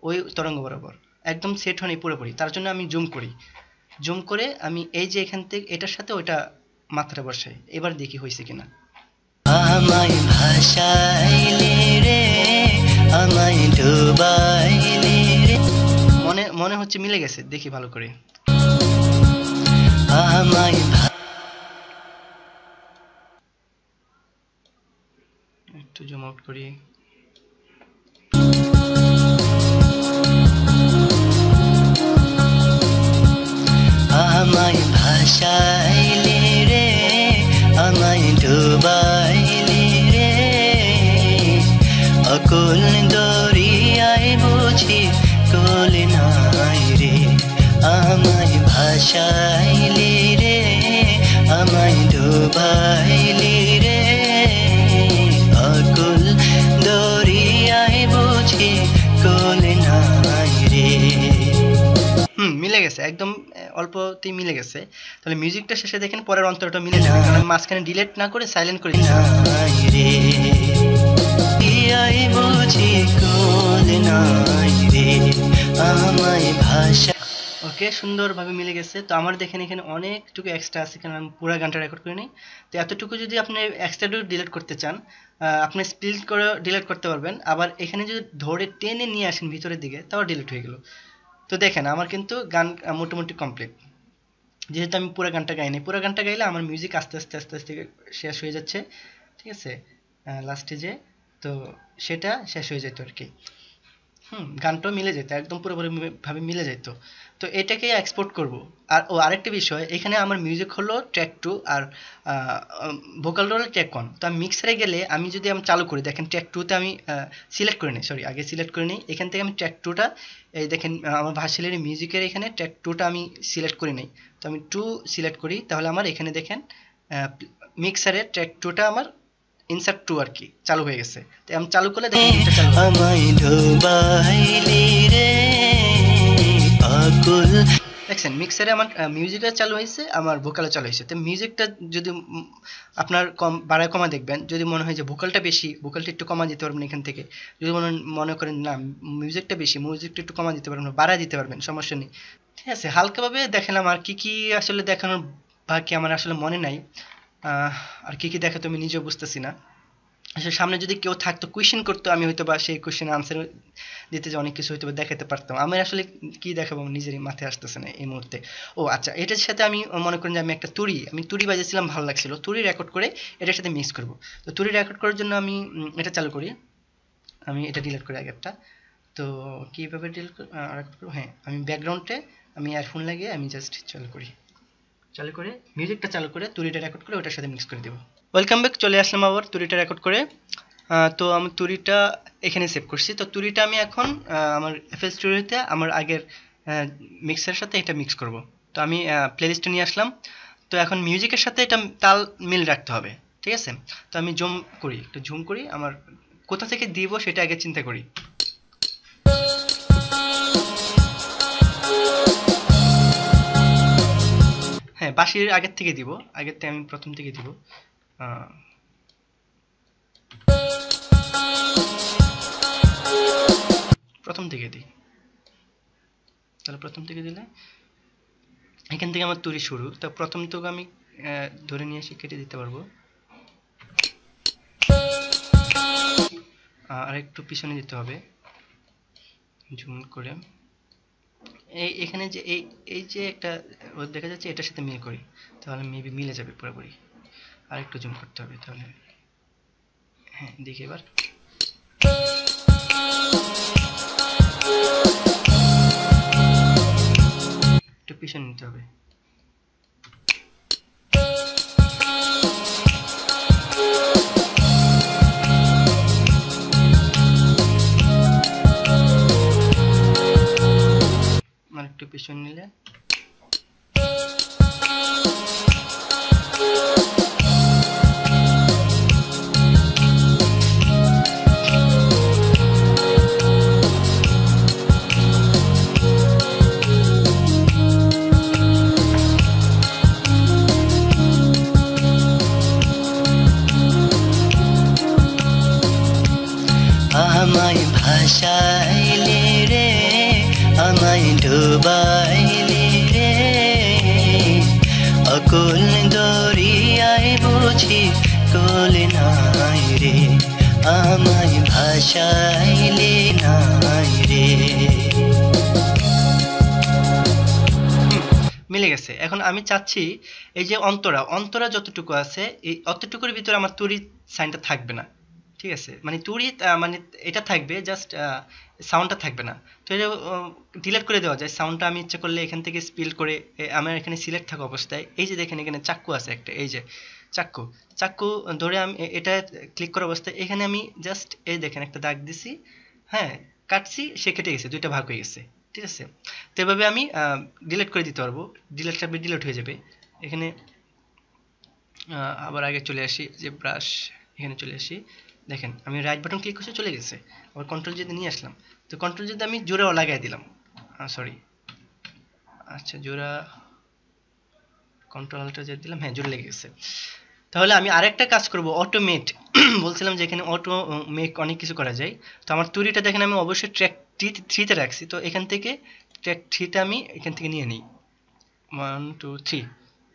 ওই তরঙ্গ বরাবর একদম সেট হয়নি পুরোপুরি, তার জন্য আমি জুম করে আমি এই যে এখান থেকে এটার সাথে ওইটা মাত্রা বসাই, এবার দেখি হয়েছে কিনা। আমায় ভাসাইলে রে, আমায় ডুবাইলে রে, মনে হচ্ছে মিলে গেছে, দেখি ভালো করে। আমায় একটু জুম আউট করি। আমায় ভাসাইলে রে, আমায় ডুবাইলে রে, অকুল দরিয়ায় বুঝি কোল নাই রে। আমায় ভাসাইলে রে, আমায় ডুবাইলে রে, অকুল দরিয়ায় বুঝি কোল নাই রে। মিলে গেছে একদম, অল্পতেই মিলে গেছে। তাহলে মিউজিকটা শেষে দেখেন পরের অন্তরটা মিলে যাবে, কারণ মাঝখানে ডিলিট না করে সাইলেন্ট করে দিচ্ছি। নাই রে, ইয়াই বুঝি কোল নাই রে, আমায় ভাষা। ওকে, সুন্দরভাবে মিলে গেছে। তো আমার দেখেন এখানে অনেকটুকু এক্সট্রা আছে, কারণ আমি পুরো গানটা রেকর্ড করে নিই। তো এতটুকু যদি আপনি এক্সট্রাটুকু ডিলিট করতে চান, আপনি স্প্লিট করে ডিলিট করতে পারবেন। আবার এখানে যদি ধরে টেনে নিয়ে আসেন ভিতরের দিকে, তাও ডিলিট হয়ে গেল। তো দেখেন আমার কিন্তু গান মোটামুটি কমপ্লিট, যেহেতু আমি পুরো গানটা গাইনি। পুরো গানটা গাইলে আমার মিউজিক আস্তে আস্তে আস্তে আস্তে শেষ হয়ে যাচ্ছে, ঠিক আছে, লাস্টে যে, তো সেটা শেষ হয়ে যেত আর কি। গানটাও মিলে যেত, একদম পুরোপুরি ভাবে মিলে যেত। তো এটাকে এক্সপোর্ট করব। আর আরেকটা বিষয়, এখানে আমার মিউজিক হলো ট্র্যাক 2 আর ভোকাল রোল ট্র্যাক 1। তো আমি মিক্সারে গেলে আমি যদি আমি চালু করি, দেখেন ট্র্যাক 2তে আমি সিলেক্ট করে নিই, সরি আগে সিলেক্ট করে নিই, এখান থেকে আমি ট্র্যাক 2টা এই দেখেন আমার ভার্সেলের মিউজিকের এখানে ট্র্যাক 2টা আমি সিলেক্ট করে নিই। তো আমি 2 সিলেক্ট করি, তাহলে আমার এখানে দেখেন মিক্সারে ট্র্যাক 2টা আমার ইনসার্ট 2 আর কি চালু হয়ে গেছে। তো আমি চালু করলে দেখেন এটা চালু হবে। আমায় ডুবাইলি রে পাগল। দেখছেন মিক্সারে আমার মিউজিকটা চালু হয়েছে, আমার ভোকালও চালু হয়েছে। তো মিউজিকটা যদি আপনার কম বাড়ায় কমা দেখবেন, যদি মনে হয় যে ভোকালটা বেশি, ভোকালটা একটু কমা দিতে পারবেন এখান থেকে। যদি মনে করেন না মিউজিকটা বেশি, মিউজিকটা একটু কমা দিতে পারবেন, বাড়ায় দিতে পারবেন, সমস্যা নেই। ঠিক আছে, হালকাভাবে দেখালাম। আর কি কি আসলে দেখানোর বাকি আমার আসলে মনে নাই। আর কি কি দেখাতো আমি নিজেও বুঝতেছি না। আসলে সামনে যদি কেউ থাকতো কোয়েশ্চেন করতো, আমি হয়তো বা সেই কোয়েশ্চেন আনসার দিতে যে অনেক কিছু হয়তো বা দেখাতে পারতাম। আমি আসলে কি দেখাবো নিজেরই মাথায় আসতেছে না এই মুহূর্তে। ও আচ্ছা, এটার সাথে আমি মনে করেন যে আমি একটা তুড়ি বাজিয়েছিলাম, ভালো লাগছিল, তুড়ি রেকর্ড করে এটার সাথে মিক্স করব। তো তুড়ি রেকর্ড করার জন্য আমি এটা চালু করি, আমি এটা ডিলিট করি আগেরটা। তো কীভাবে ডিলিট রেকর্ড করবো, হ্যাঁ আমি ব্যাকগ্রাউন্ডে আমি ইয়ারফোন লাগিয়ে আমি জাস্ট চালু করে মিউজিকটা চালু করে তুড়িটা রেকর্ড করে ওটার সাথে মিক্স করে দেবো। ওয়েলকাম ব্যাক, চলে আসলাম আবার তুড়িটা রেকর্ড করে। তো আমি তুড়িটা এখানে সেভ করছি। তো তুড়িটা আমি এখন আমার এফএল স্টুডিওতে আমার আগের মিক্সারের সাথে এটা মিক্স করব। তো আমি প্লেলিস্টে নিয়ে আসলাম। তো এখন মিউজিকের সাথে এটা তাল মিল রাখতে হবে, ঠিক আছে। তো আমি একটু জুম করি, আমার কোথা থেকে দিব সেটা আগে চিন্তা করি। হ্যাঁ, বাঁশির আগের থেকে দিব, আগের থেকে আমি প্রথম থেকে দিব। প্রথম থেকে দিই, তাহলে প্রথম থেকে দিলে এখান থেকে আমার তুড়ি শুরু। তো প্রথম থেকে আমি ধরে নিয়ে এসে কেটে দিতে পারবো, আর একটু পিছনে দিতে হবে জুম করে। এখানে যে এই যে একটা দেখা যাচ্ছে, এটার সাথে মিল করি, তাহলে মেবি মিলে যাবে পুরোপুরি। আর একটু জুম করতে হবে, তাহলে হ্যাঁ দেখি এবার। একটু পিছনে নিতে হবে। আর একটু পিছনে নিলে আমায় ভাসাইলে রে আমায় ডুবাইলে রে অকুল দরিয়ায় বুঝি কোল নাই রে আমায় ভাসাইলে নাই রে। মিলে গেছে। এখন আমি চাচ্ছি এই যে অন্তরা যতটুকু আছে এই অতটুকুর ভিতরে আমার তুড়ি সাইনটা থাকবে না, ঠিক আছে। মানে তুড়ি মানে এটা থাকবে, জাস্ট সাউন্ডটা থাকবে না। তো এটা ডিলিট করে দেওয়া যায়। সাউন্ডটা আমি ইচ্ছা করলে এখান থেকে স্পিল করে আমার এখানে সিলেক্ট থাকা অবস্থায় এই যে দেখেন এখানে চাক্কু আছে একটা, এই যে চাক্কু ধরে আমি এটা ক্লিক করা অবস্থায় এখানে আমি জাস্ট এই দেখেন একটা দাগ দিছি, হ্যাঁ কাটছি, সে কেটে গেছে, দুইটা ভাগ হয়ে গেছে, ঠিক আছে। তো এভাবে আমি ডিলিট করে দিতে পারবো, ডিলিট হয়ে যাবে। এখানে আবার আগে চলে আসি, যে ব্রাশ এখানে চলে আসি, দেখেন আমি রাইট বাটন ক্লিক করছি, চলে গেছে। আবার কন্ট্রোল যদি নিয়ে আসলাম, তো কন্ট্রোল যদি আমি জোড়াও লাগাই দিলাম, সরি আচ্ছা জোড়া কন্ট্রোল আলটা যেতে দিলাম, হ্যাঁ জোড়া লেগে গেছে। তাহলে আমি আরেকটা কাজ করব, অটোমেট। বলছিলাম যে এখানে অটো মেক অনেক কিছু করা যায়। তো আমার তুড়িটা দেখেন আমি অবশ্যই ট্র্যাক 3 তে রাখছি। তো এখান থেকে ট্র্যাক 3টা আমি এখান থেকে নিয়ে নিই, 1 2 3।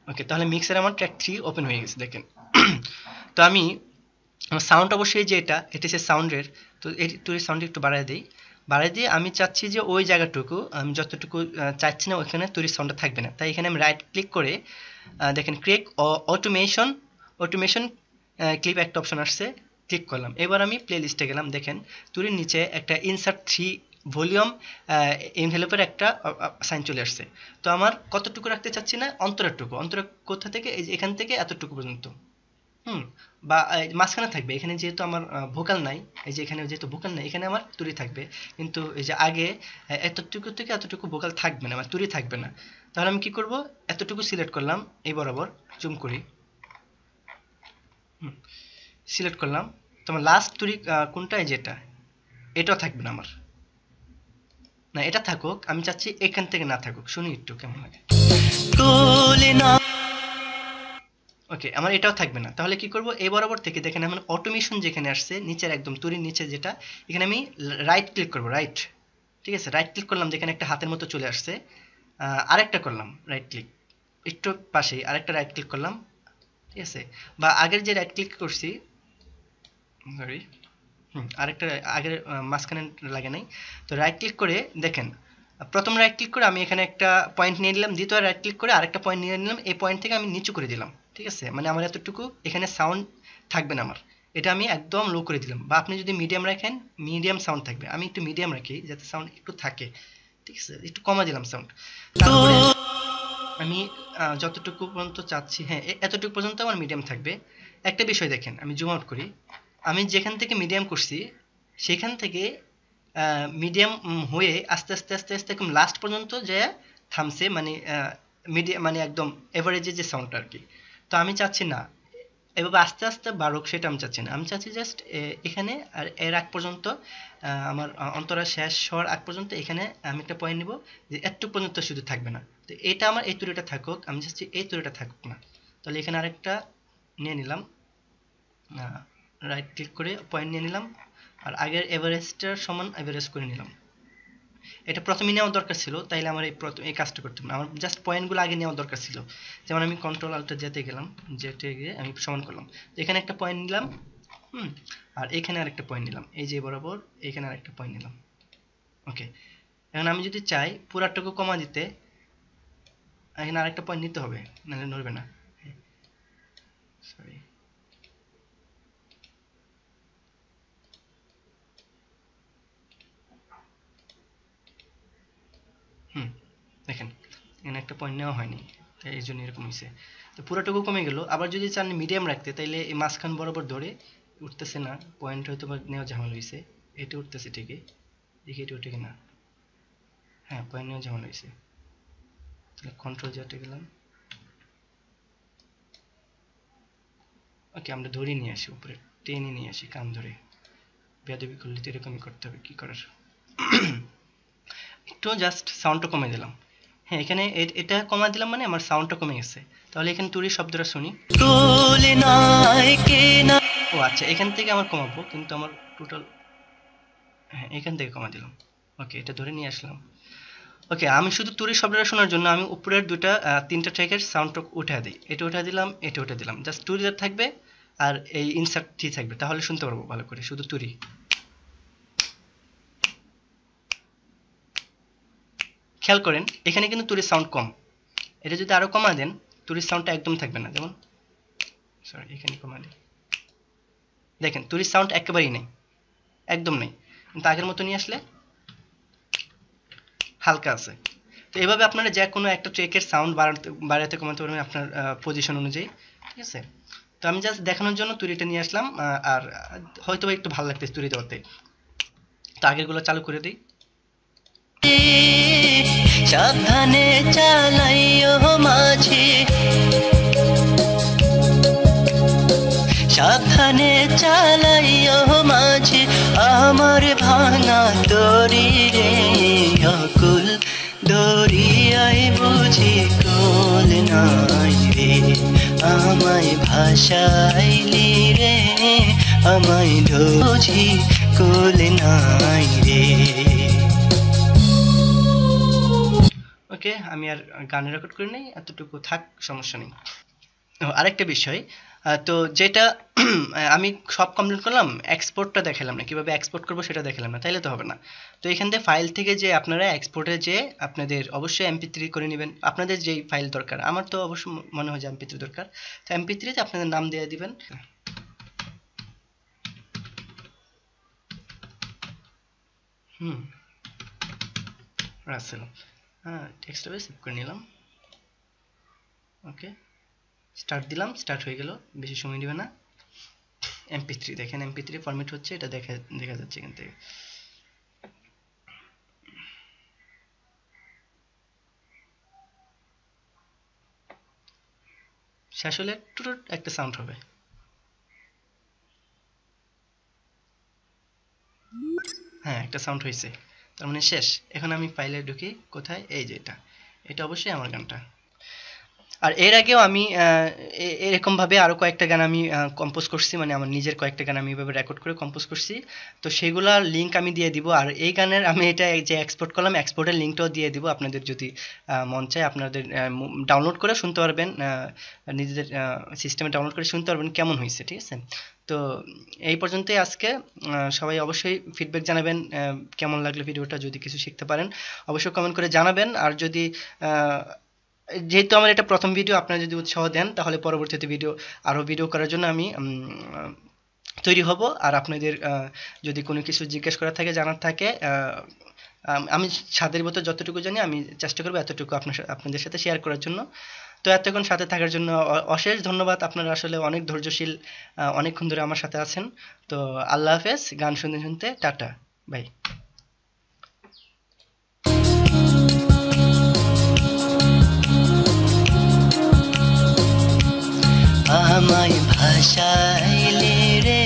ওকে, তাহলে মিক্সার আমার ট্র্যাক 3 ওপেন হয়ে গেছে দেখেন। তো আমি আমার সাউন্ড অবশ্যই যে এটা হচ্ছে সাউন্ডের। তো এই তুড়ির সাউন্ডটা একটু বাড়ায় দিয়ে আমি চাচ্ছি যে ওই জায়গাটুকু আমি যতটুকু চাচ্ছি না ওইখানে তুড়ির সাউন্ডটা থাকবে না। তাই এখানে আমি রাইট ক্লিক করে দেখেন ক্রিয়েট অটোমেশন ক্লিপ একটা অপশন আসছে, ক্লিক করলাম। এবার আমি প্লে লিস্টে গেলাম, দেখেন তুড়ির নিচে একটা ইনসার্ট 3 ভলিউম এনভেলপের একটা সাইন চলে আসছে। তো আমার কতটুকু রাখতে চাচ্ছি না, অন্তরেরটুকু, অন্তরের কোথা থেকে, এই যে এখান থেকে এতটুকু পর্যন্ত। হুম। বা মাঝখানে থাকবে, এখানে যেহেতু আমার ভোকাল নাই, এই যে এখানে যেহেতু ভোকাল নাই, এখানে আমার তুরি থাকবে। কিন্তু এই যে আগে এতটুকু থেকে এতটুকু ভোকাল থাকবে না, আমার তুরি থাকবে না। তাহলে আমি কি করব, এতটুকু সিলেক্ট করলাম, এই বরাবর জুম করি, সিলেক্ট করলাম। তোমার লাস্ট তুরি কোনটা, এই যেটা, এটাও থাকবে না আমার, না এটা থাকুক, আমি চাচ্ছি এখান থেকে না থাকুক, শুনি একটু কেমন লাগে। ওকে, আমার এটাও থাকবে না। তাহলে কি করব, এই বরাবর থেকে দেখেন আমার অটোমেশন যেখানে আসছে নিচের একদম তুরির নিচে যেটা, এখানে আমি রাইট ক্লিক করব, রাইট, ঠিক আছে, রাইট ক্লিক করলাম, যেখানে একটা হাতের মতো চলে আসছে, আরেকটা করলাম রাইট ক্লিক, একটু পাশেই আরেকটা রাইট ক্লিক করলাম, ঠিক আছে, বা আগের যে রাইট ক্লিক করছি, সরি, আরেকটা আগের মাঝখানে লাগে নাই। তো রাইট ক্লিক করে দেখেন, প্রথম রাইট ক্লিক করে আমি এখানে একটা পয়েন্ট নিয়ে নিলাম, দ্বিতীয় রাইট ক্লিক করে আরেকটা পয়েন্ট নিয়ে নিলাম, এই পয়েন্ট থেকে আমি নিচু করে দিলাম, ঠিক আছে, মানে আমার এতটুকু এখানে সাউন্ড থাকবে না আমার, এটা আমি একদম লো করে দিলাম। বা আপনি যদি মিডিয়াম রাখেন, মিডিয়াম সাউন্ড থাকবে, আমি একটু মিডিয়াম রাখি যাতে সাউন্ড একটু থাকে, ঠিক আছে, একটু কমা দিলাম সাউন্ড। তারপরে আমি যতটুকু পর্যন্ত চাচ্ছি, হ্যাঁ এতটুকু পর্যন্ত আমার মিডিয়াম থাকবে। একটা বিষয় দেখেন, আমি জুম আউট করি, আমি যেখান থেকে মিডিয়াম করছি সেখান থেকে মিডিয়াম হয়ে আস্তে আস্তে আস্তে আস্তে একদম লাস্ট পর্যন্ত যে থামছে, মানে মিডিয়াম, মানে একদম এভারেজে যে সাউন্ডটা আর কি। তো আমি চাচ্ছি না এভাবে আস্তে আস্তে বাড়ুক, সেটা আমি চাচ্ছি না, আমি চাচ্ছি জাস্ট এখানে আর এর আগ পর্যন্ত, আমার অন্তরা শেষ হওয়ার আগ পর্যন্ত এখানে আমি একটা পয়েন্ট নিব, যে এতটুকু পর্যন্ত শুধু থাকবে না। তো এটা আমার এই তুরিটা থাকুক, আমি চাচ্ছি এই তুরিটা থাকুক না। তাহলে এখানে আরেকটা নিয়ে নিলাম, রাইট ক্লিক করে পয়েন্ট নিয়ে নিলাম, আর আগের এভারেজটার সমান এভারেজ করে নিলাম। এটা প্রথমে নেওয়া দরকার ছিল, তাইলে আমার এই কাজটা করতে হবে না, আমার জাস্ট পয়েন্টগুলো আগে নেওয়া দরকার ছিল। যেমন আমি কন্ট্রোল আল্টে যেতে গেলাম, যেতে গিয়ে আমি সমান করলাম, এখানে একটা পয়েন্ট নিলাম, আর এখানে আরেকটা পয়েন্ট নিলাম, এই যে বরাবর এখানে আরেকটা পয়েন্ট নিলাম। ওকে, এখন আমি যদি চাই পুরাটুকু কমা দিতে, এখানে আরেকটা পয়েন্ট নিতে হবে, নাহলে নড়বে না। সরি, দেখেন এখানে একটা পয়েন্ট নেওয়া হয়নি, তাই এই জন্য এরকম হয়েছে। তো পুরোটুকু কমে গেল। আবার যদি চান মিডিয়াম রাখতে, তাইলে এই মাঝখান বরাবর ধরে, উঠতেছে না পয়েন্ট, হয়তো বা নেওয়া ঝামেলা হয়েছে, এটা উঠতেছে ঠিকই, দেখি এটা উঠে কিনা, হ্যাঁ পয়েন্ট নেওয়া ঝামেলা হয়েছে, তাহলে কন্ট্রোল যেতে গেলাম। ওকে, আমরা ধরে নিয়ে আসি, উপরে টেনে নিয়ে আসি কান ধরে, বেয়াদবি করলে তো এরকমই করতে হবে, কি করার। একটু জাস্ট সাউন্ডটা কমে দিলাম, হ্যাঁ এখানে এটা কমা দিলাম, মানে আমার সাউন্ডটা কমে গেছে। তাহলে এখানে তুরির শব্দটা শুনি, ও আচ্ছা, এখান থেকে আমার কমাবো, কিন্তু আমার টোটাল, হ্যাঁ এখান থেকে কমা দিলাম। ওকে, এটা ধরে নিয়ে আসলাম। ওকে, আমি শুধু তুরির শব্দটা শোনার জন্য আমি উপরের তিনটা ট্র্যাকের সাউন্ডটা উঠে দিই, এটা উঠে দিলাম, এটা উঠে দিলাম, জাস্ট তুরিটা থাকবে আর এই ইনসার্ট টি থাকবে, তাহলে শুনতে পারবো ভালো করে শুধু তুরি। খেয়াল করেন এখানে কিন্তু তুরির সাউন্ড কম, এটা যদি আরো কমা দেন তুরির সাউন্ডটা একদম থাকবে না, যেমন সরি এখানে কমা দিই, দেখেন তুরির সাউন্ড একেবারেই নেই, একদম নেই, কিন্তু আগের মতো নিয়ে আসলে হালকা আছে। তো এভাবে আপনারা যে কোনো একটা ট্র্যাকের সাউন্ড বাড়াতে কমাতে পারবেন আপনার পজিশন অনুযায়ী, ঠিক আছে। তো আমি জাস্ট দেখানোর জন্য তুরিটা নিয়ে আসলাম, আর হয়তো একটু ভালো লাগতেছে তুরি দেওয়াতে, তো আগেরগুলো চালু করে দিই। সাবধানে চালাইও মাঝি, সাবধানে চালাইও মাঝি, আমার ভাঙা দড়ি রে, অকুল দরিয়ায় বুঝি কোল নাই রে, আমায় ভাসাইলি রে, আমায় বুঝি কোল নাই রে। ওকে, আমি আর গান রেকর্ড করে নেই, এতটুকু থাক, সমস্যা নেই। আরেকটা বিষয়, তো যেটা আমি সব কমপ্লিট করলাম, এক্সপোর্টটা দেখালাম না, কিভাবে এক্সপোর্ট করবো সেটা দেখালাম না, তাইলে তো হবে না। তো এখান থেকে ফাইল থেকে যে আপনারা এক্সপোর্টে যে আপনাদের অবশ্যই MP3 করে নেবেন, আপনাদের যেই ফাইল দরকার, আমার তো অবশ্যই মনে হয় যে MP3 দরকার, তো MP3 তে আপনাদের নাম দিয়ে দিবেন। রাসেল। হ্যাঁ, টেক্সটটা সেভ করে নিলাম। ওকে, স্টার্ট দিলাম, স্টার্ট হয়ে গেল, বেশি সময় নেবে না। MP3 দেখেন, MP3 ফরম্যাট হচ্ছে, এটা দেখা যাচ্ছে এখান থেকে। শেষ হলে টুট একটা সাউন্ড হবে। হ্যাঁ, একটা সাউন্ড হয়েছে, তার মানে শেষ। এখন আমি ফাইলে ঢুকি, কোথায়, এই যে এটা অবশ্যই আমার গানটা। আর এর আগেও আমি এরকমভাবে আরও কয়েকটা গান আমি কম্পোজ করছি, মানে আমার নিজের কয়েকটা গান আমি এভাবে রেকর্ড করে কম্পোজ করছি। তো সেগুলোর লিঙ্ক আমি দিয়ে দিব। আর এই গানের আমি এটা যে এক্সপোর্ট করলাম, এক্সপোর্টের লিঙ্কটাও দিয়ে দিব। আপনাদের যদি মন চায় আপনাদের ডাউনলোড করে শুনতে পারবেন, নিজেদের সিস্টেমে ডাউনলোড করে শুনতে পারবেন কেমন হয়েছে, ঠিক আছে? তো এই পর্যন্তই আজকে। সবাই অবশ্যই ফিডব্যাক জানাবেন কেমন লাগলো ভিডিওটা, যদি কিছু শিখতে পারেন অবশ্যই কমেন্ট করে জানাবেন। আর যদি যেহেতু আমার এটা প্রথম ভিডিও, আপনারা যদি উৎসাহ দেন তাহলে পরবর্তীতে আরও ভিডিও করার জন্য আমি তৈরি হব। আর আপনাদের যদি কোনো কিছু জিজ্ঞেস করার থাকে, জানার থাকে, আমি সাদের মতো যতটুকু জানি আমি চেষ্টা করবো এতটুকু আপনাদের সাথে শেয়ার করার জন্য। তো এতক্ষণ সাথে থাকার জন্য অশেষ ধন্যবাদ। আপনারা আসলে অনেক ধৈর্যশীল, অনেকক্ষণ ধরে আমার সাথে আছেন। তো আল্লাহ হাফেজ, গান শুনতে শুনতে টাটা, বাই। আমায় ভাসাইলে রে,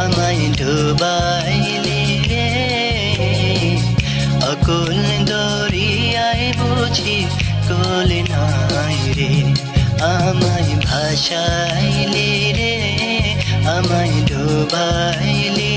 আমায় ডুবাইলে রে, অকুল দরিয়ায় বুঝি কুল নাই রে। আমায় ভাসাইলে রে, আমায় ডুবাইলে